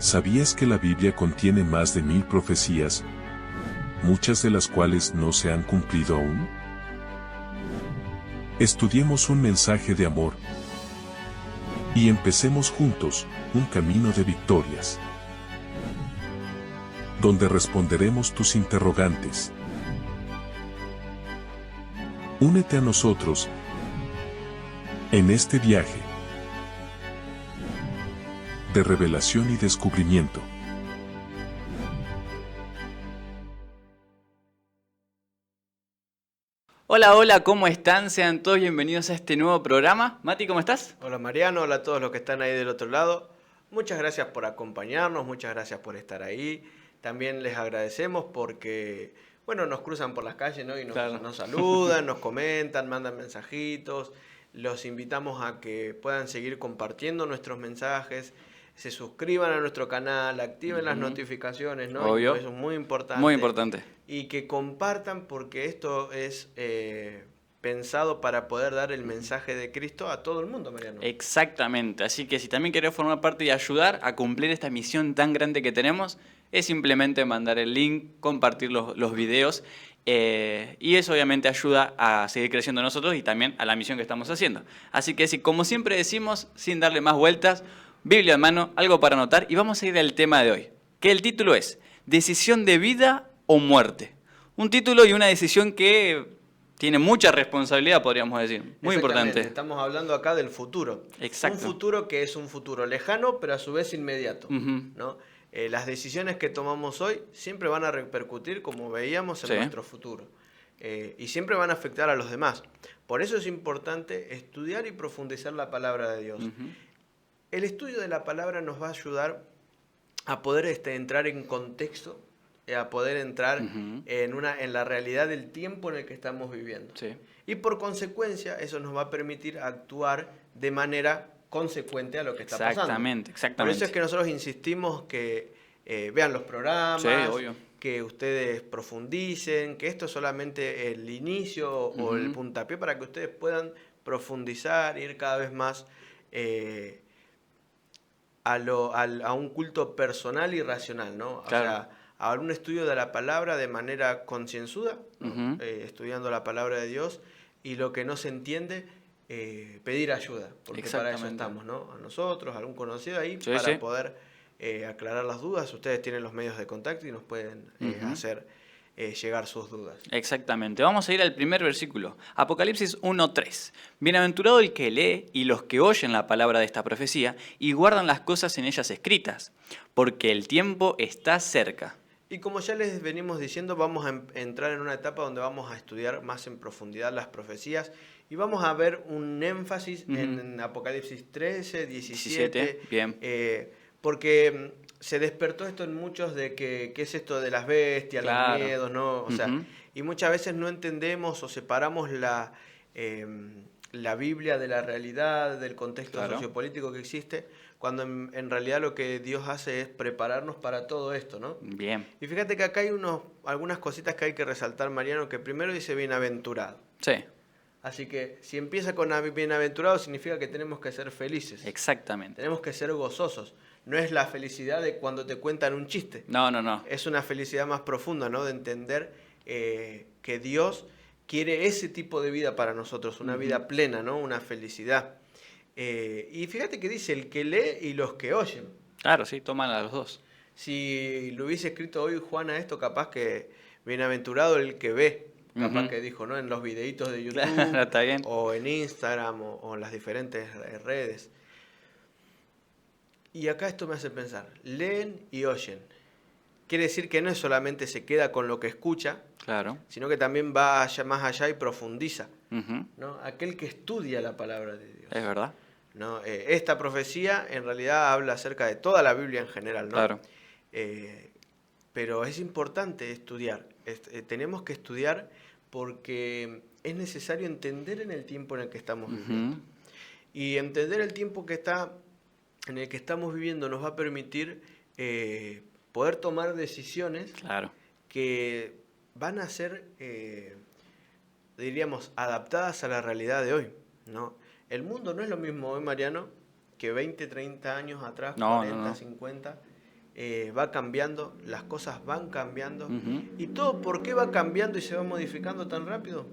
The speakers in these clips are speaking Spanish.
¿Sabías que la Biblia contiene más de 1000 profecías, muchas de las cuales no se han cumplido aún? Estudiemos un mensaje de amor y empecemos juntos un camino de victorias, donde responderemos tus interrogantes. Únete a nosotros en este viaje de revelación y descubrimiento. Hola, hola, ¿cómo están? Sean todos bienvenidos a este nuevo programa. Mati, ¿cómo estás? Hola Mariano, hola a todos los que están ahí del otro lado. Muchas gracias por acompañarnos, muchas gracias por estar ahí. También les agradecemos porque, bueno, nos cruzan por las calles, ¿no? Y nos saludan, nos comentan, mandan mensajitos. Los invitamos a que puedan seguir compartiendo nuestros mensajes, se suscriban a nuestro canal, activen las notificaciones, ¿no? Obvio. Eso es muy importante. Muy importante. Y que compartan porque esto es pensado para poder dar el mensaje de Cristo a todo el mundo, Mariano. Exactamente. Así que si también querés formar parte y ayudar a cumplir esta misión tan grande que tenemos, es simplemente mandar el link, compartir los videos. Y eso obviamente ayuda a seguir creciendo nosotros y también a la misión que estamos haciendo. Así que como siempre decimos, sin darle más vueltas, Biblia en mano, algo para anotar y vamos a ir al tema de hoy, que el título es Decisión de vida o muerte. Un título y una decisión que tiene mucha responsabilidad, podríamos decir. Muy importante. Estamos hablando acá del futuro. Exacto. Un futuro que es un futuro lejano, pero a su vez inmediato, ¿no? Las decisiones que tomamos hoy siempre van a repercutir, como veíamos, en nuestro futuro. Y siempre van a afectar a los demás. Por eso es importante estudiar y profundizar la palabra de Dios. El estudio de la palabra nos va a ayudar a poder entrar en contexto, a poder entrar en la realidad del tiempo en el que estamos viviendo. Sí. Y por consecuencia, eso nos va a permitir actuar de manera consecuente a lo que está pasando. Exactamente. Por eso es que nosotros insistimos que vean los programas, que ustedes profundicen, que esto es solamente el inicio o el puntapié para que ustedes puedan profundizar, ir cada vez más a un culto personal y racional, ¿no? Claro. O sea, a un estudio de la palabra de manera concienzuda, ¿no? Estudiando la palabra de Dios, y lo que no se entiende, pedir ayuda, porque para eso estamos, ¿no? A nosotros, a algún conocido ahí, para poder aclarar las dudas. Ustedes tienen los medios de contacto y nos pueden hacer llegar sus dudas. Exactamente. Vamos a ir al primer versículo. Apocalipsis 1:3. Bienaventurado el que lee y los que oyen la palabra de esta profecía y guardan las cosas en ellas escritas, porque el tiempo está cerca. Y como ya les venimos diciendo, vamos a entrar en una etapa donde vamos a estudiar más en profundidad las profecías y vamos a ver un énfasis en Apocalipsis 13, 17. Bien. Porque se despertó esto en muchos de que qué es esto de las bestias, los miedos, ¿no? O sea, y muchas veces no entendemos o separamos la Biblia de la realidad, del contexto sociopolítico que existe, cuando en realidad lo que Dios hace es prepararnos para todo esto, ¿no? Bien. Y fíjate que acá hay algunas cositas que hay que resaltar, Mariano, que primero dice bienaventurado. Sí. Así que si empieza con bienaventurado significa que tenemos que ser felices. Exactamente. Tenemos que ser gozosos. No es la felicidad de cuando te cuentan un chiste. No. Es una felicidad más profunda, ¿no? De entender que Dios quiere ese tipo de vida para nosotros, una vida plena, ¿no? Una felicidad. Y fíjate que dice el que lee y los que oyen. Claro, sí, toman a los dos. Si lo hubiese escrito hoy Juan a esto, capaz que bienaventurado el que ve, capaz que dijo, ¿no? En los videitos de YouTube, claro, está bien. O en Instagram o en las diferentes redes. Y acá esto me hace pensar, leen y oyen. Quiere decir que no es solamente se queda con lo que escucha, sino que también va más allá y profundiza, ¿no? Aquel que estudia la palabra de Dios. Es verdad. ¿No? Esta profecía en realidad habla acerca de toda la Biblia en general, ¿no? Claro. Pero es importante estudiar. Tenemos que estudiar porque es necesario entender en el tiempo en el que estamos viviendo. Y entender el tiempo en el que estamos viviendo nos va a permitir poder tomar decisiones que van a ser, diríamos, adaptadas a la realidad de hoy, ¿no? El mundo no es lo mismo hoy, Mariano, que 20, 30 años atrás, 40, 50. va cambiando, las cosas van cambiando. Ujú. ¿Y todo por qué va cambiando y se va modificando tan rápido?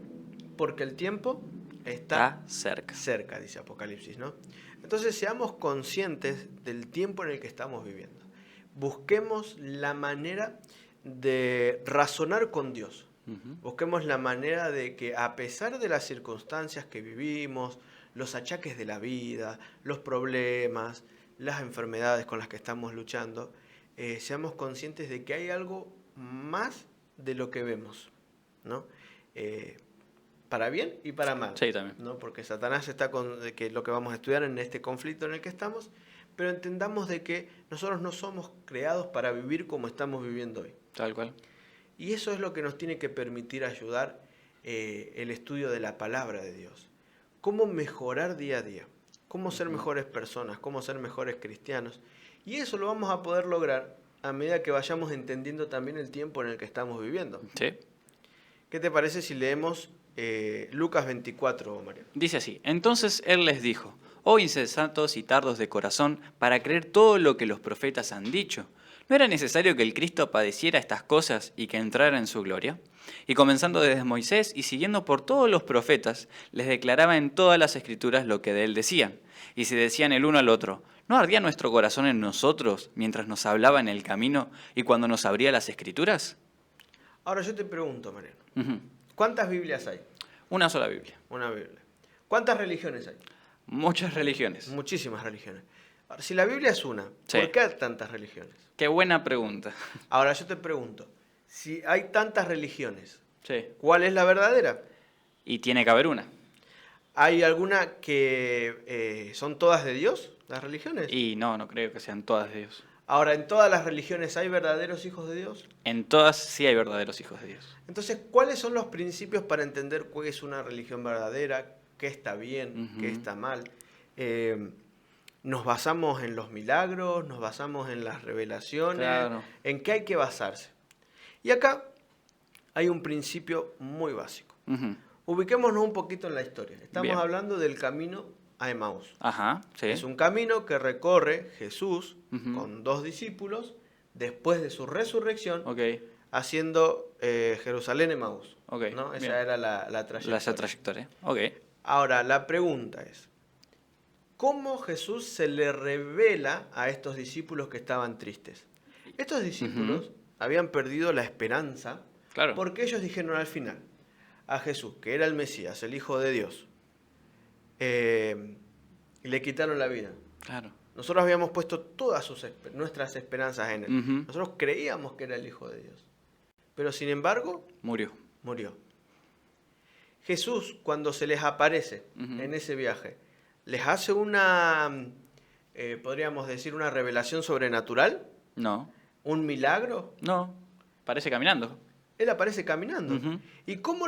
Porque el tiempo está Está cerca. cerca, dice Apocalipsis, ¿no? Entonces seamos conscientes del tiempo en el que estamos viviendo. Busquemos la manera de razonar con Dios. Ujú. Busquemos la manera de que a pesar de las circunstancias que vivimos, los achaques de la vida, los problemas, las enfermedades con las que estamos luchando, seamos conscientes de que hay algo más de lo que vemos, ¿no? Para bien y para mal, Sí, también. ¿no? Porque Satanás está con de que lo que vamos a estudiar en este conflicto en el que estamos, pero entendamos de que nosotros no somos creados para vivir como estamos viviendo hoy. Tal cual. Y eso es lo que nos tiene que permitir ayudar el estudio de la palabra de Dios. Cómo mejorar día a día, cómo ser mejores personas, cómo ser mejores cristianos. Y eso lo vamos a poder lograr a medida que vayamos entendiendo también el tiempo en el que estamos viviendo. Sí. ¿Qué te parece si leemos Lucas 24, María? Dice así: entonces él les dijo: oh insensatos y tardos de corazón, para creer todo lo que los profetas han dicho. ¿No era necesario que el Cristo padeciera estas cosas y que entrara en su gloria? Y comenzando desde Moisés y siguiendo por todos los profetas, les declaraba en todas las escrituras lo que de él decían. Y se decían el uno al otro: ¿no ardía nuestro corazón en nosotros mientras nos hablaba en el camino y cuando nos abría las escrituras? Ahora yo te pregunto, Mariano, Ujú. ¿cuántas Biblias hay? Una sola Biblia. Una Biblia. ¿Cuántas religiones hay? Muchas religiones. Muchísimas religiones. Ahora, si la Biblia es una, Sí. ¿por qué hay tantas religiones? Qué buena pregunta. Ahora yo te pregunto, si hay tantas religiones, Sí. ¿cuál es la verdadera? Y tiene que haber una. ¿Hay alguna que son todas de Dios, las religiones? Y no creo que sean todas de Dios. Ahora, ¿en todas las religiones hay verdaderos hijos de Dios? En todas sí hay verdaderos hijos de Dios. Entonces, ¿cuáles son los principios para entender cuál es una religión verdadera, qué está bien, qué está mal? Nos basamos en los milagros, nos basamos en las revelaciones, Claro. en qué hay que basarse. Y acá hay un principio muy básico. Ujú. Ubiquémonos un poquito en la historia. Estamos Bien. hablando del camino a Emaús. Ajá, sí. Es un camino que recorre Jesús Ujú. con 2 discípulos después de su resurrección, Ok, haciendo Jerusalén Emaús. Ok, ¿no? Esa bien. era la trayectoria. esa trayectoria. Ok. Ahora, la pregunta es, ¿cómo Jesús se le revela a estos discípulos que estaban tristes? Estos discípulos habían perdido la esperanza Claro. porque ellos dijeron al final a Jesús, que era el Mesías, el Hijo de Dios, le quitaron la vida. Claro. Nosotros habíamos puesto todas nuestras esperanzas en él. Ujú. Nosotros creíamos que era el Hijo de Dios. Pero sin embargo, Murió. murió. Jesús, cuando se les aparece Ujú. en ese viaje, les hace una, podríamos decir, una revelación sobrenatural, No. un milagro. No. Parece caminando. Él aparece caminando. Ujú. ¿Y cómo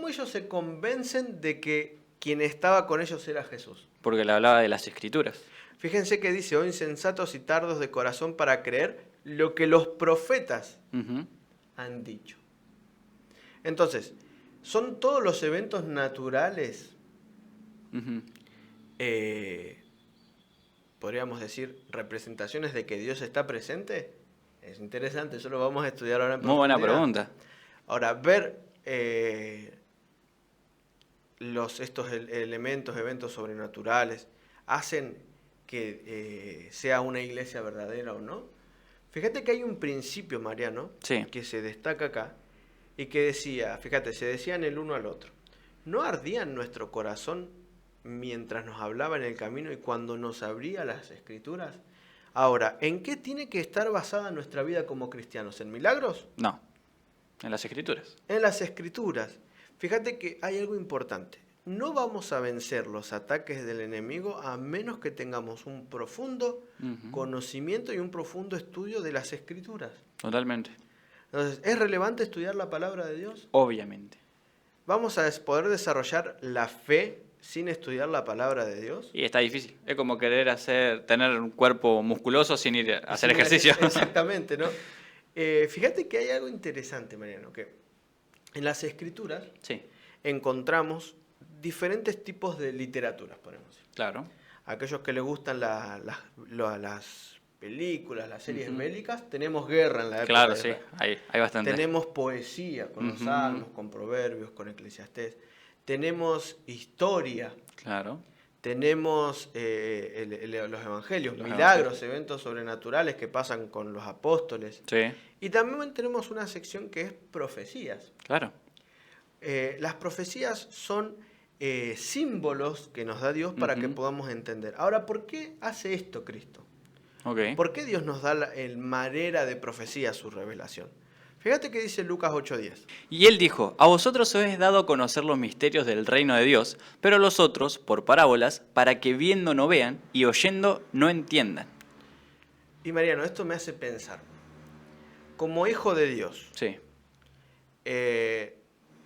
ellos se convencen de que quien estaba con ellos era Jesús? Porque le hablaba de las escrituras. Fíjense que dice, oh insensatos y tardos de corazón para creer lo que los profetas Ujú. han dicho. Entonces, ¿son todos los eventos naturales, Ujú. podríamos decir, representaciones de que Dios está presente? Es interesante, eso lo vamos a estudiar ahora en Muy buena profundidad. pregunta. Ahora, ver estos elementos, eventos sobrenaturales, hacen que sea una iglesia verdadera o no. Fíjate que hay un principio, Mariano, Sí. que se destaca acá, y que decía, fíjate, se decían el uno al otro, ¿no ardía en nuestro corazón mientras nos hablaba en el camino y cuando nos abría las escrituras? Ahora, ¿en qué tiene que estar basada nuestra vida como cristianos? ¿En milagros? No. En las escrituras. En las escrituras. Fíjate que hay algo importante. No vamos a vencer los ataques del enemigo a menos que tengamos un profundo Ujú. conocimiento y un profundo estudio de las escrituras. Totalmente. Entonces, ¿es relevante estudiar la palabra de Dios? Obviamente. ¿Vamos a poder desarrollar la fe sin estudiar la palabra de Dios? Y está difícil. Es como querer tener un cuerpo musculoso sin ir a hacer Sí, ejercicio. Exactamente, ¿no? Fíjate que hay algo interesante, Mariano, que en las escrituras Sí, encontramos diferentes tipos de literaturas, podemos decir. claro. Aquellos que les gustan las películas, las series bélicas, tenemos guerra en la época Claro, de sí, Israel. hay bastante. Tenemos poesía con los Salmos, con Proverbios, con Eclesiastés. Tenemos historia. Claro. Tenemos los evangelios, Los milagros, eventos sobrenaturales que pasan con los apóstoles. Sí, Y también tenemos una sección que es profecías. claro. Las profecías son símbolos que nos da Dios para que podamos entender. Ahora, ¿por qué hace esto Cristo? Ok. ¿Por qué Dios nos da el manera de profecía, su revelación? Fíjate que dice Lucas 8:10. Y él dijo, a vosotros os es dado a conocer los misterios del reino de Dios, pero a los otros, por parábolas, para que viendo no vean y oyendo no entiendan. Y Mariano, esto me hace pensar. Como hijo de Dios, Sí.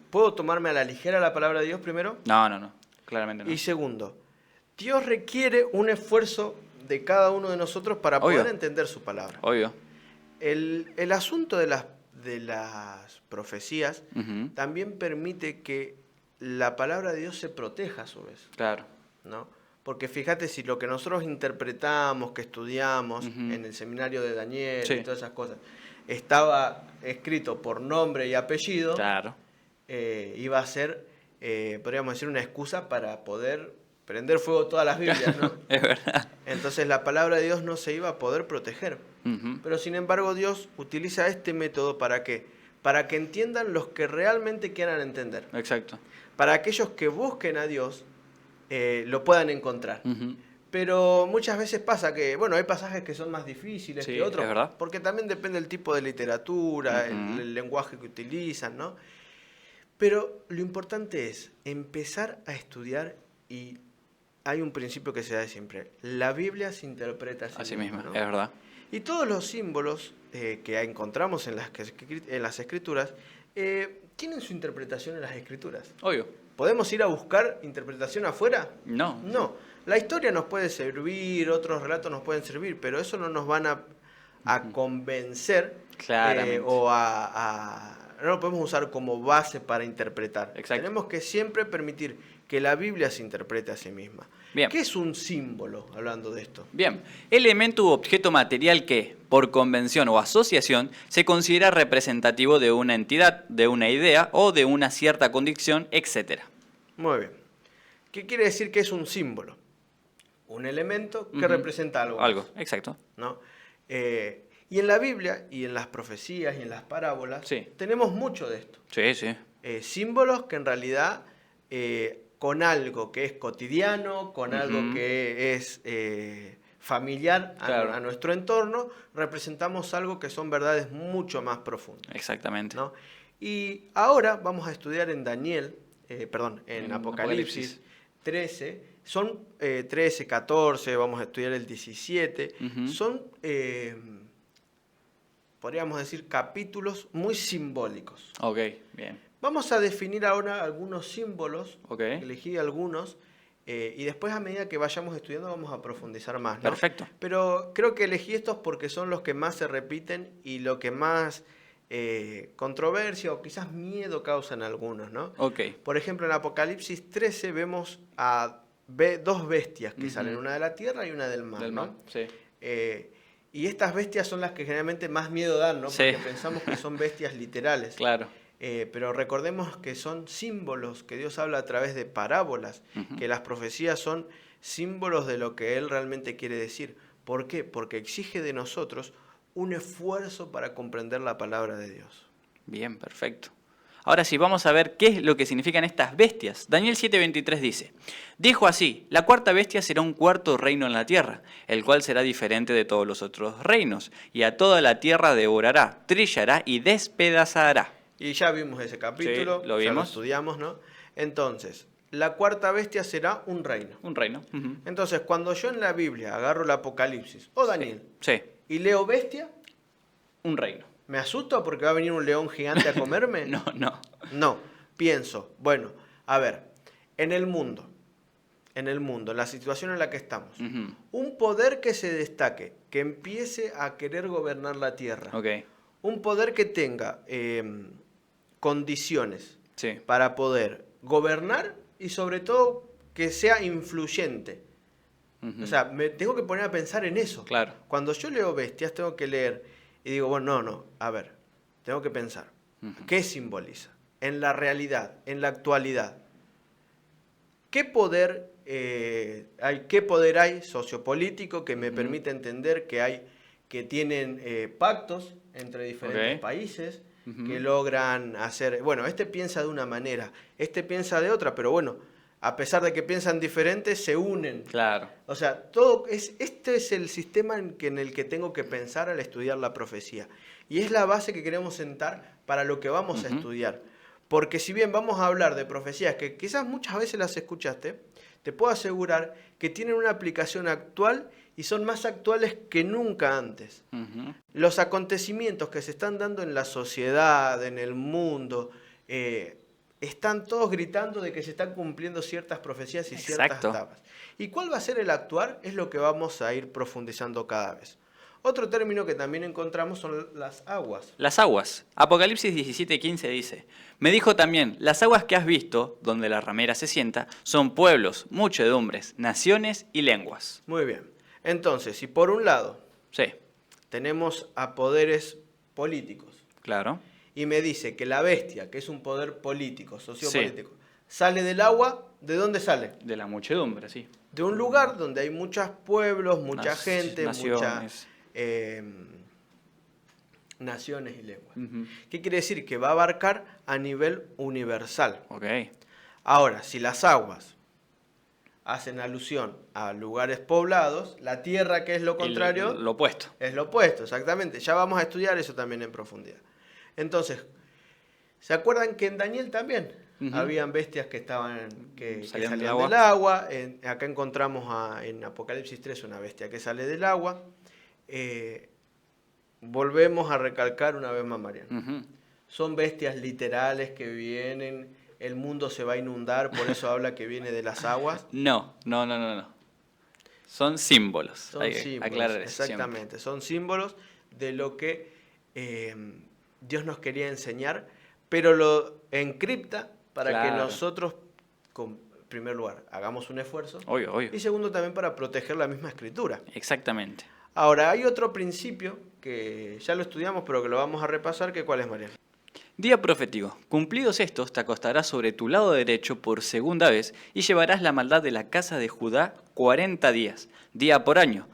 ¿puedo tomarme a la ligera la palabra de Dios primero? No, claramente no. Y segundo, Dios requiere un esfuerzo de cada uno de nosotros para Obvio. poder entender su palabra. Obvio. El asunto de las profecías Ujú. también permite que la palabra de Dios se proteja a su vez, Claro. ¿no? Porque fíjate, si lo que nosotros interpretamos, que estudiamos en el seminario de Daniel Sí. y todas esas cosas, estaba escrito por nombre y apellido, Claro. iba a ser, podríamos decir, una excusa para poder prender fuego todas las Biblias, ¿no? Es verdad. Entonces la palabra de Dios no se iba a poder proteger. Ujú. Pero sin embargo Dios utiliza este método ¿para qué? Para que entiendan los que realmente quieran entender. Exacto. Para aquellos que busquen a Dios, lo puedan encontrar. Ujú. Pero muchas veces pasa que, bueno, hay pasajes que son más difíciles Sí, que otros, es verdad. porque también depende del tipo de literatura, Ujú. el lenguaje que utilizan, ¿no? Pero lo importante es empezar a estudiar y hay un principio que se da siempre. La Biblia se interpreta Así mismo, ¿no? es verdad. Y todos los símbolos que encontramos en las escrituras tienen su interpretación en las escrituras. Obvio. ¿Podemos ir a buscar interpretación afuera? No. No. La historia nos puede servir, otros relatos nos pueden servir, pero eso no nos van a convencer Claramente. no lo podemos usar como base para interpretar. Exacto. Tenemos que siempre permitir que la Biblia se interprete a sí misma. Bien. ¿Qué es un símbolo, hablando de esto? Bien, elemento u objeto material que, por convención o asociación, se considera representativo de una entidad, de una idea o de una cierta condición, etc. Muy bien. ¿Qué quiere decir que es un símbolo? Un elemento que Ujú. representa algo. Algo, exacto. ¿No? Y en la Biblia, y en las profecías, y en las parábolas, Sí. tenemos mucho de esto. Sí, sí. Símbolos que en realidad, con algo que es cotidiano, con algo Ujú. que es familiar Claro. a nuestro entorno, representamos algo que son verdades mucho más profundas. Exactamente. ¿No? Y ahora vamos a estudiar en en En Apocalipsis 13, son 13, 14, vamos a estudiar el 17, Ujú. son, podríamos decir, capítulos muy simbólicos. Ok, bien. Vamos a definir ahora algunos símbolos, Ok. elegí algunos, y después a medida que vayamos estudiando vamos a profundizar más, ¿no? Perfecto. Pero creo que elegí estos porque son los que más se repiten y lo que más controversia o quizás miedo causan algunos, ¿no? Ok. Por ejemplo, en Apocalipsis 13 vemos a dos bestias que Ujú. salen, una de la tierra y una del mar, Del ¿no? mar, sí. Y estas bestias son las que generalmente más miedo dan, ¿no? Sí. Porque pensamos que son bestias literales. Claro. Pero recordemos que son símbolos, que Dios habla a través de parábolas, Ujú. que las profecías son símbolos de lo que Él realmente quiere decir. ¿Por qué? Porque exige de nosotros un esfuerzo para comprender la palabra de Dios. Bien, perfecto. Ahora sí, vamos a ver qué es lo que significan estas bestias. Daniel 7:23 dice, dijo así, la cuarta bestia será un cuarto reino en la tierra, el cual será diferente de todos los otros reinos, y a toda la tierra devorará, trillará y despedazará. Y ya vimos ese capítulo, Sí, lo ya lo vimos. estudiamos, ¿no? Entonces, la cuarta bestia será un reino. Un reino. Ujú. Entonces, cuando yo en la Biblia agarro el Apocalipsis o Daniel Sí, y leo bestia, un reino. ¿me asusto porque va a venir un león gigante a comerme? No, no. No, pienso, bueno, a ver, en el mundo, en la situación en la que estamos, Ujú. un poder que se destaque, que empiece a querer gobernar la tierra, Ok, un poder que tenga condiciones sí. para poder gobernar y sobre todo que sea influyente O sea, me tengo que poner a pensar en eso. Claro. Cuando yo leo bestias, tengo que leer y digo, bueno, no, a ver, tengo que pensar. ¿Qué simboliza? En la realidad, en la actualidad. ¿Qué poder hay sociopolítico que me permite entender que tienen pactos entre diferentes países, que logran hacer, bueno, este piensa de una manera, este piensa de otra, pero bueno, a pesar de que piensan diferentes, se unen. Claro. O sea, este es el sistema en el que tengo que pensar al estudiar la profecía. Y es la base que queremos sentar para lo que vamos a estudiar. Porque si bien vamos a hablar de profecías que quizás muchas veces las escuchaste, te puedo asegurar que tienen una aplicación actual y son más actuales que nunca antes. Los acontecimientos que se están dando en la sociedad, en el mundo, están todos gritando de que se están cumpliendo ciertas profecías y ciertas etapas. ¿Y cuál va a ser el actuar? Es lo que vamos a ir profundizando cada vez. Otro término que también encontramos son las aguas. Las aguas. Apocalipsis 17:15 dice, me dijo también, las aguas que has visto, donde la ramera se sienta, son pueblos, muchedumbres, naciones y lenguas. Muy bien. Entonces, si por un lado Sí. tenemos a poderes políticos, Claro. y me dice que la bestia, que es un poder político, sociopolítico, sale del agua, ¿de dónde sale? De la muchedumbre, sí. De un lugar donde hay muchos pueblos, mucha gente, naciones. Naciones y lenguas. ¿Qué quiere decir? Que va a abarcar a nivel universal. Ok. Ahora, si las aguas hacen alusión a lugares poblados, la tierra, que es lo contrario, Lo opuesto. es lo opuesto, exactamente. Ya vamos a estudiar eso también en profundidad. Entonces, ¿se acuerdan que en Daniel también habían bestias que salían del agua? Acá encontramos en Apocalipsis 3 una bestia que sale del agua. Volvemos a recalcar una vez más, Mariano. Son bestias literales que vienen, el mundo se va a inundar, por eso habla que viene de las aguas. No. Son símbolos. Son Hay que símbolos, aclarar eso exactamente. siempre. Son símbolos de lo que Dios nos quería enseñar, pero lo encripta para que nosotros, en primer lugar, hagamos un esfuerzo. Obvio. Y segundo, también para proteger la misma escritura. Exactamente. Ahora, hay otro principio que ya lo estudiamos, pero que lo vamos a repasar, que ¿cuál es, Mariano? Día profético. Cumplidos estos, te acostarás sobre tu lado derecho por segunda vez y llevarás la maldad de la casa de Judá 40 días. Día por año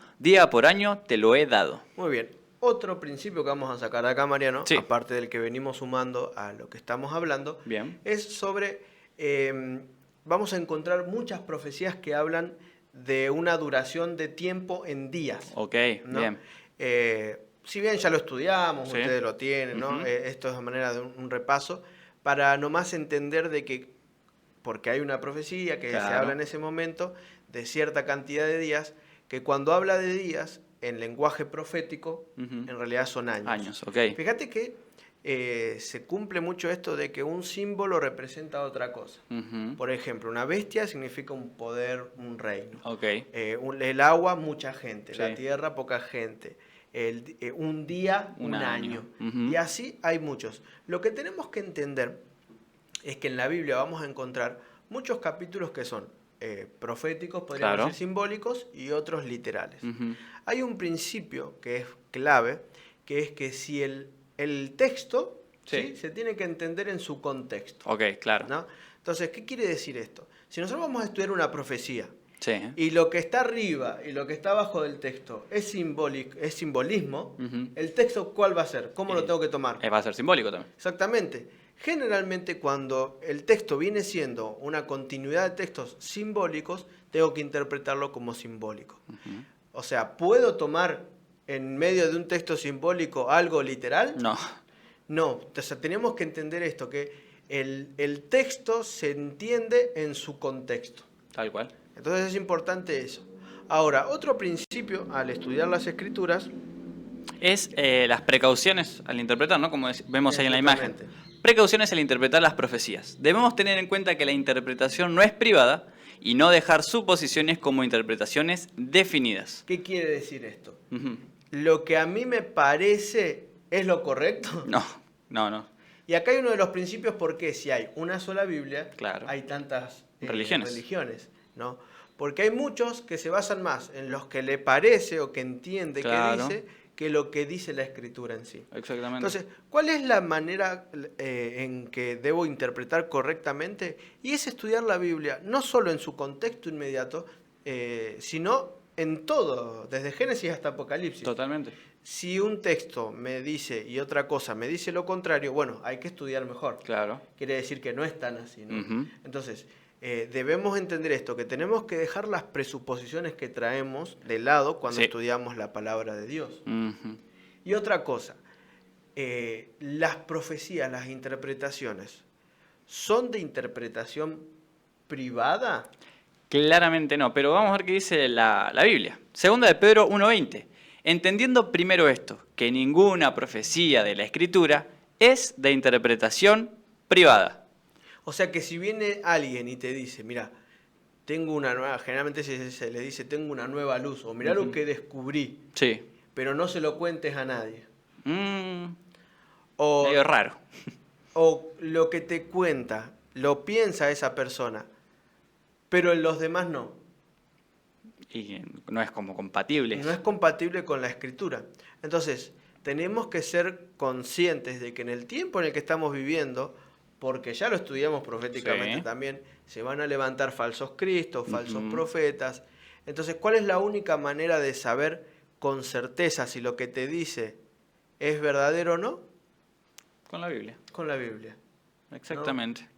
te lo he dado. Muy bien. Otro principio que vamos a sacar de acá, Mariano, Sí. aparte del que venimos sumando a lo que estamos hablando, Bien. es sobre, vamos a encontrar muchas profecías que hablan de una duración de tiempo en días. Ok, ¿no? bien. Si bien ya lo estudiamos, Sí. ustedes lo tienen, ¿no? Esto es a manera de un repaso, para nomás entender de que, porque hay una profecía que se habla en ese momento, de cierta cantidad de días, que cuando habla de días, en lenguaje profético, en realidad son años. Años, ok. Fíjate que se cumple mucho esto de que un símbolo representa otra cosa. Por ejemplo, una bestia significa un poder, un reino. Ok. El agua, mucha gente. Sí. La tierra, poca gente. Un día, un año. Y así hay muchos. Lo que tenemos que entender es que en la Biblia vamos a encontrar muchos capítulos que son proféticos, podríamos decir simbólicos, y otros literales. Hay un principio que es clave, que es que si el texto ¿sí? se tiene que entender en su contexto. Ok, claro. ¿no? Entonces, ¿qué quiere decir esto? Si nosotros vamos a estudiar una profecía, Sí. y lo que está arriba y lo que está abajo del texto es simbolismo, ¿el texto cuál va a ser? ¿Cómo lo tengo que tomar? Va a ser simbólico también. Exactamente. Generalmente cuando el texto viene siendo una continuidad de textos simbólicos, tengo que interpretarlo como simbólico. O sea, ¿puedo tomar en medio de un texto simbólico algo literal? No. No, o sea, tenemos que entender esto, que el texto se entiende en su contexto. Tal cual. Entonces es importante eso. Ahora, otro principio al estudiar las escrituras Es las precauciones al interpretar, ¿no? Como vemos ahí en la imagen. Exactamente. Precauciones al interpretar las profecías. Debemos tener en cuenta que la interpretación no es privada y no dejar suposiciones como interpretaciones definidas. ¿Qué quiere decir esto? Lo que a mí me parece es lo correcto. No. Y acá hay uno de los principios porque si hay una sola Biblia, Claro. hay tantas Religiones. ¿no? Porque hay muchos que se basan más en los que le parece o que entiende Claro. que dice, que lo que dice la Escritura en sí. Exactamente. Entonces, ¿cuál es la manera en que debo interpretar correctamente? Y es estudiar la Biblia, no solo en su contexto inmediato, sino en todo, desde Génesis hasta Apocalipsis. Totalmente. Si un texto me dice y otra cosa me dice lo contrario, bueno, hay que estudiar mejor. Claro. Quiere decir que no es tan así, ¿no? Ujú. Entonces, debemos entender esto, que tenemos que dejar las presuposiciones que traemos de lado cuando Sí. estudiamos la palabra de Dios. Ujú. Y otra cosa, las profecías, las interpretaciones, ¿son de interpretación privada? Claramente no, pero vamos a ver qué dice la Biblia. Segunda de Pedro 1:20. Entendiendo primero esto, que ninguna profecía de la Escritura es de interpretación privada. O sea que si viene alguien y te dice, mira, tengo una nueva, generalmente se le dice, tengo una nueva luz, o mira lo que descubrí, Sí. pero no se lo cuentes a nadie. Mm, O, medio raro. o lo que te cuenta, lo piensa esa persona, pero en los demás no. Y no es como compatible. No es compatible con la escritura. Entonces, tenemos que ser conscientes de que en el tiempo en el que estamos viviendo, porque ya lo estudiamos proféticamente Sí. también, se van a levantar falsos cristos, falsos Ujú. profetas. Entonces, ¿cuál es la única manera de saber con certeza si lo que te dice es verdadero o no? Con la Biblia. Con la Biblia. ¿no? Exactamente.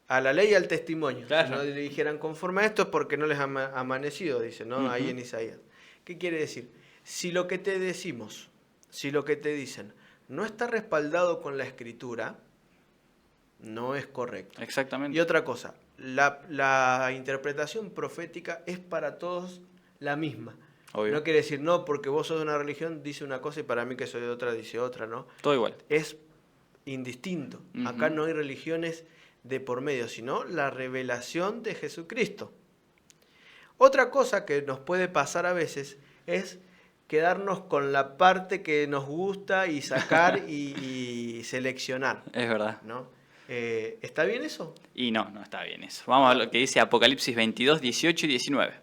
A la ley y al testimonio. Claro. Si no le dijeran conforme a esto es porque no les ha amanecido, dice, ¿no? Ahí Ujú. en Isaías. ¿Qué quiere decir? Si lo que te decimos, si lo que te dicen no está respaldado con la escritura, no es correcto. Exactamente. Y otra cosa, la interpretación profética es para todos la misma. Obvio. No quiere decir, no, porque vos sos de una religión, dice una cosa y para mí que soy de otra, dice otra, ¿no? Todo igual. Es indistinto. Ujú. Acá no hay religiones de por medio, sino la revelación de Jesucristo. Otra cosa que nos puede pasar a veces es quedarnos con la parte que nos gusta y sacar y seleccionar, Es verdad. ¿no? ¿Está bien eso? Y no está bien eso. Vamos a lo que dice Apocalipsis 22, 18 y 19.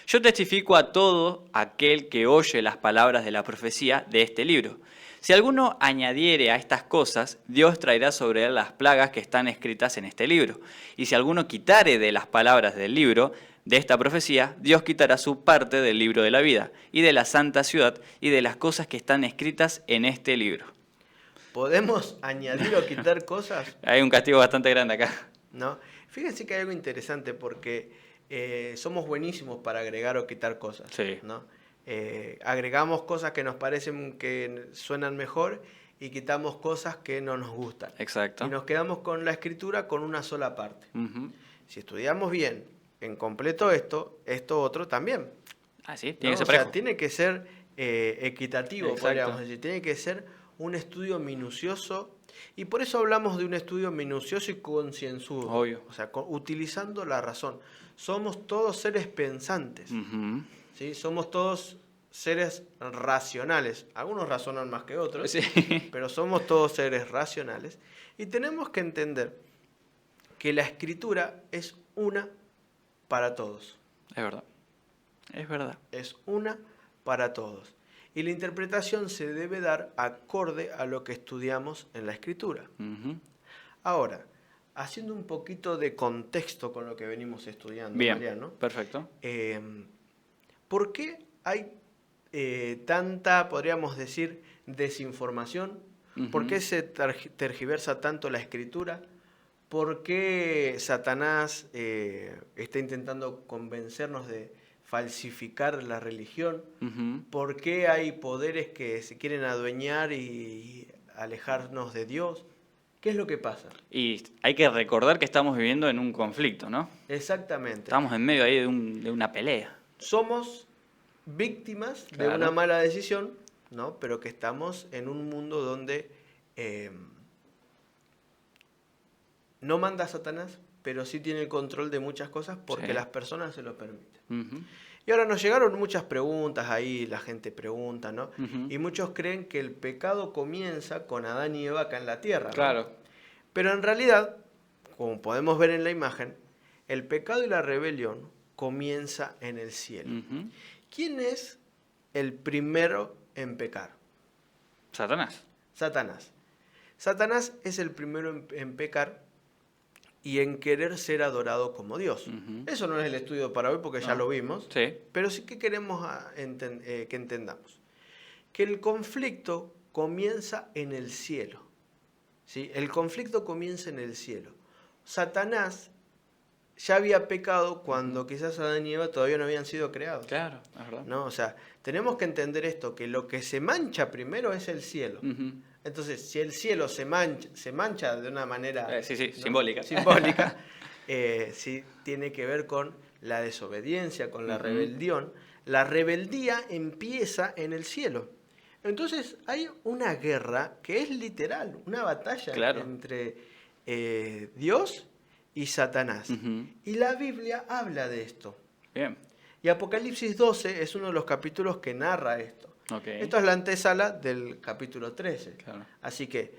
Yo testifico a todo aquel que oye las palabras de la profecía de este libro. Si alguno añadiere a estas cosas, Dios traerá sobre él las plagas que están escritas en este libro. Y si alguno quitare de las palabras del libro de esta profecía, Dios quitará su parte del libro de la vida, y de la santa ciudad, y de las cosas que están escritas en este libro. ¿Podemos añadir o quitar cosas? Hay un castigo bastante grande acá. ¿No? Fíjense que hay algo interesante porque somos buenísimos para agregar o quitar cosas. Sí. ¿no? Agregamos cosas que nos parecen que suenan mejor y quitamos cosas que no nos gustan. Exacto. Y nos quedamos con la escritura con una sola parte. Ujú. Si estudiamos bien en completo esto otro también. Ah, sí, ¿no? tiene que ser O sea, parejo. tiene que ser equitativo, Exacto. podríamos decir. Tiene que ser un estudio minucioso. Y por eso hablamos de un estudio minucioso y concienzudo. Obvio. O sea, utilizando la razón. Somos todos seres pensantes. Ujú. ¿sí? Somos todos seres racionales. Algunos razonan más que otros, Sí. pero somos todos seres racionales. Y tenemos que entender que la escritura es una para todos. Es verdad. Es verdad. Es una para todos. Y la interpretación se debe dar acorde a lo que estudiamos en la escritura. Ujú. Ahora, haciendo un poquito de contexto con lo que venimos estudiando, Bien, Mariano, perfecto. ¿por qué hay tanta, podríamos decir, desinformación? ¿Por Ujú. qué se tergiversa tanto la escritura? ¿Por qué Satanás está intentando convencernos de falsificar la religión? Ujú. ¿Por qué hay poderes que se quieren adueñar y alejarnos de Dios? ¿Qué es lo que pasa? Y hay que recordar que estamos viviendo en un conflicto, ¿no? Exactamente. Estamos en medio ahí de una pelea. Somos víctimas de Claro. una mala decisión, ¿no? Pero que estamos en un mundo donde no manda Satanás, pero sí tiene el control de muchas cosas porque Sí. las personas se lo permiten. Ujú. Y ahora nos llegaron muchas preguntas ahí, la gente pregunta, ¿no? Ujú. Y muchos creen que el pecado comienza con Adán y Eva acá en la tierra, ¿no? Claro. Pero en realidad, como podemos ver en la imagen, el pecado y la rebelión comienza en el cielo. Ujú. ¿Quién es el primero en pecar? Satanás. Satanás. Satanás es el primero en pecar y en querer ser adorado como Dios. Ujú. Eso no es el estudio para hoy porque ya No. lo vimos, Sí. pero sí que queremos que entendamos que el conflicto comienza en el cielo. ¿Sí? El conflicto comienza en el cielo. Satanás ya había pecado cuando quizás Adán y Eva todavía no habían sido creados. Claro, es verdad. ¿No? O sea, tenemos que entender esto, que lo que se mancha primero es el cielo. Ujú. Entonces, si el cielo se mancha de una manera Sí, ¿no? simbólica. simbólica, sí tiene que ver con la desobediencia, con la Ujú. rebelión. La rebeldía empieza en el cielo. Entonces, hay una guerra que es literal, una batalla Claro. entre Dios y Satanás. Ujú. Y la Biblia habla de esto. Bien. Y Apocalipsis 12 es uno de los capítulos que narra esto. Ok. Esto es la antesala del capítulo 13. Claro. Así que,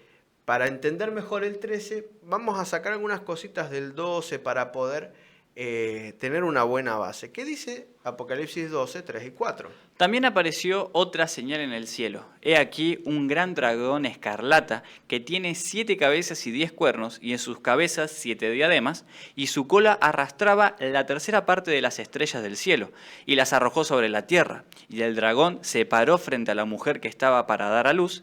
para entender mejor el 13, vamos a sacar algunas cositas del 12 para poder tener una buena base. ¿Qué dice Apocalipsis 12, 3 y 4? También apareció otra señal en el cielo. He aquí un gran dragón escarlata que tiene 7 cabezas y 10 cuernos, y en sus cabezas 7 diademas, y su cola arrastraba la tercera parte de las estrellas del cielo, y las arrojó sobre la tierra. Y el dragón se paró frente a la mujer que estaba para dar a luz,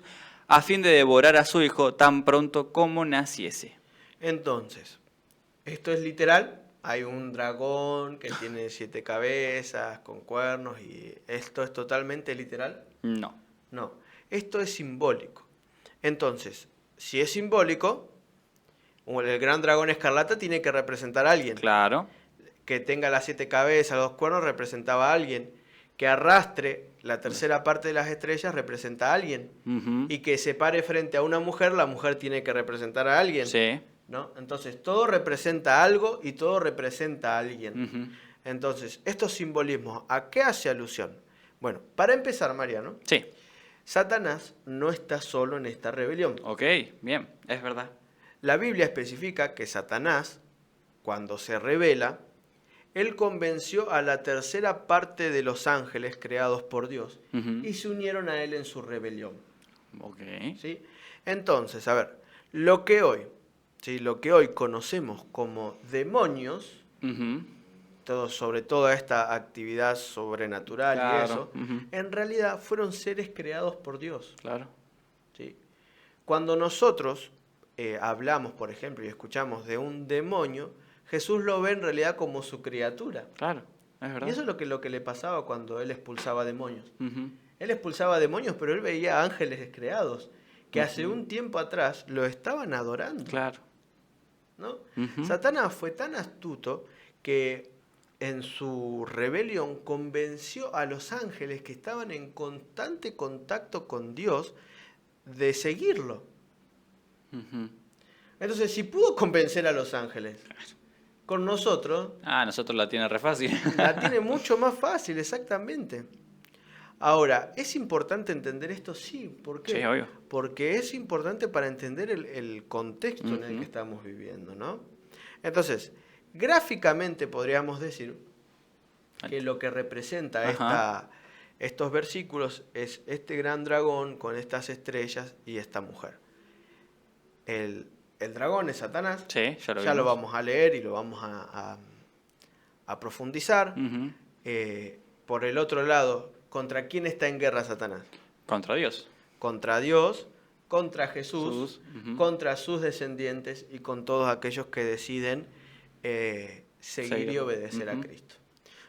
a fin de devorar a su hijo tan pronto como naciese. Entonces, esto es literal. Hay un dragón que tiene 7 cabezas, con cuernos, y esto es totalmente literal. No. No, esto es simbólico. Entonces, si es simbólico, el gran dragón escarlata tiene que representar a alguien. Claro. Que tenga las 7 cabezas, 2 cuernos, representaba a alguien. Que arrastre la tercera parte de las estrellas, representa a alguien. Ujú. Y que se pare frente a una mujer, la mujer tiene que representar a alguien. Sí. ¿No? Entonces, todo representa algo y todo representa a alguien. Ujú. Entonces, estos simbolismos, ¿a qué hace alusión? Bueno, para empezar, Mariano, Sí. Satanás no está solo en esta rebelión. Ok, bien, es verdad. La Biblia especifica que Satanás, cuando se rebela, él convenció a la tercera parte de los ángeles creados por Dios Ujú. y se unieron a él en su rebelión. Ok. ¿Sí? Entonces, a ver, lo que hoy conocemos como demonios, Ujú. sobre toda esta actividad sobrenatural Claro, y eso, ujú. en realidad fueron seres creados por Dios. Claro. ¿Sí? Cuando nosotros hablamos, por ejemplo, y escuchamos de un demonio, Jesús lo ve en realidad como su criatura. Claro, es verdad. Y eso es lo que le pasaba cuando él expulsaba demonios. Ujú. Él expulsaba demonios, pero él veía ángeles creados que hace Ujú. un tiempo atrás lo estaban adorando. Claro. ¿No? Ujú. Satanás fue tan astuto que en su rebelión convenció a los ángeles que estaban en constante contacto con Dios de seguirlo. Ujú. Entonces, si pudo convencer a los ángeles, con nosotros Nosotros la tiene re fácil. la tiene mucho más fácil, exactamente. Ahora, ¿es importante entender esto? Sí, ¿por qué? Sí, obvio. Porque es importante para entender el contexto en el Ujú. que estamos viviendo, ¿no? Entonces, gráficamente podríamos decir que lo que representa Ajá. estos versículos es este gran dragón con estas estrellas y esta mujer. El dragón es Satanás, Sí, ya lo ya lo vimos. vamos a leer y lo vamos a profundizar. Ujú. Por el otro lado, ¿contra quién está en guerra Satanás? Contra Dios. Contra Dios, contra Jesús, Ujú. contra sus descendientes y con todos aquellos que deciden seguir y Seguirlo. obedecer a Ujú. Cristo.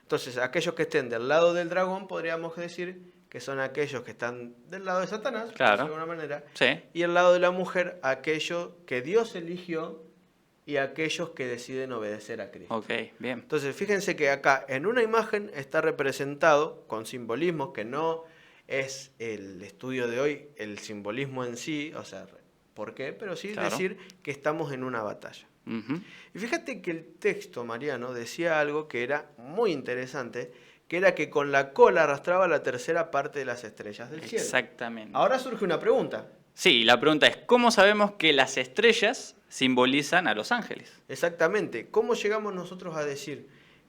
Entonces, aquellos que estén del lado del dragón, podríamos decir que son aquellos que están del lado de Satanás, por Claro. decirlo de alguna manera, Sí. y el lado de la mujer, aquellos que Dios eligió y aquellos que deciden obedecer a Cristo. Ok, bien. Entonces, fíjense que acá en una imagen está representado con simbolismos que no es el estudio de hoy, el simbolismo en sí, o sea, ¿por qué? Pero sí Claro. decir que estamos en una batalla. Ujú. Y fíjate que el texto, Mariano, decía algo que era muy interesante, que era que con la cola arrastraba la tercera parte de las estrellas del cielo. Exactamente. Ahora surge una pregunta. Sí, la pregunta es, ¿cómo sabemos que las estrellas simbolizan a los ángeles. Exactamente. ¿Cómo llegamos nosotros a decir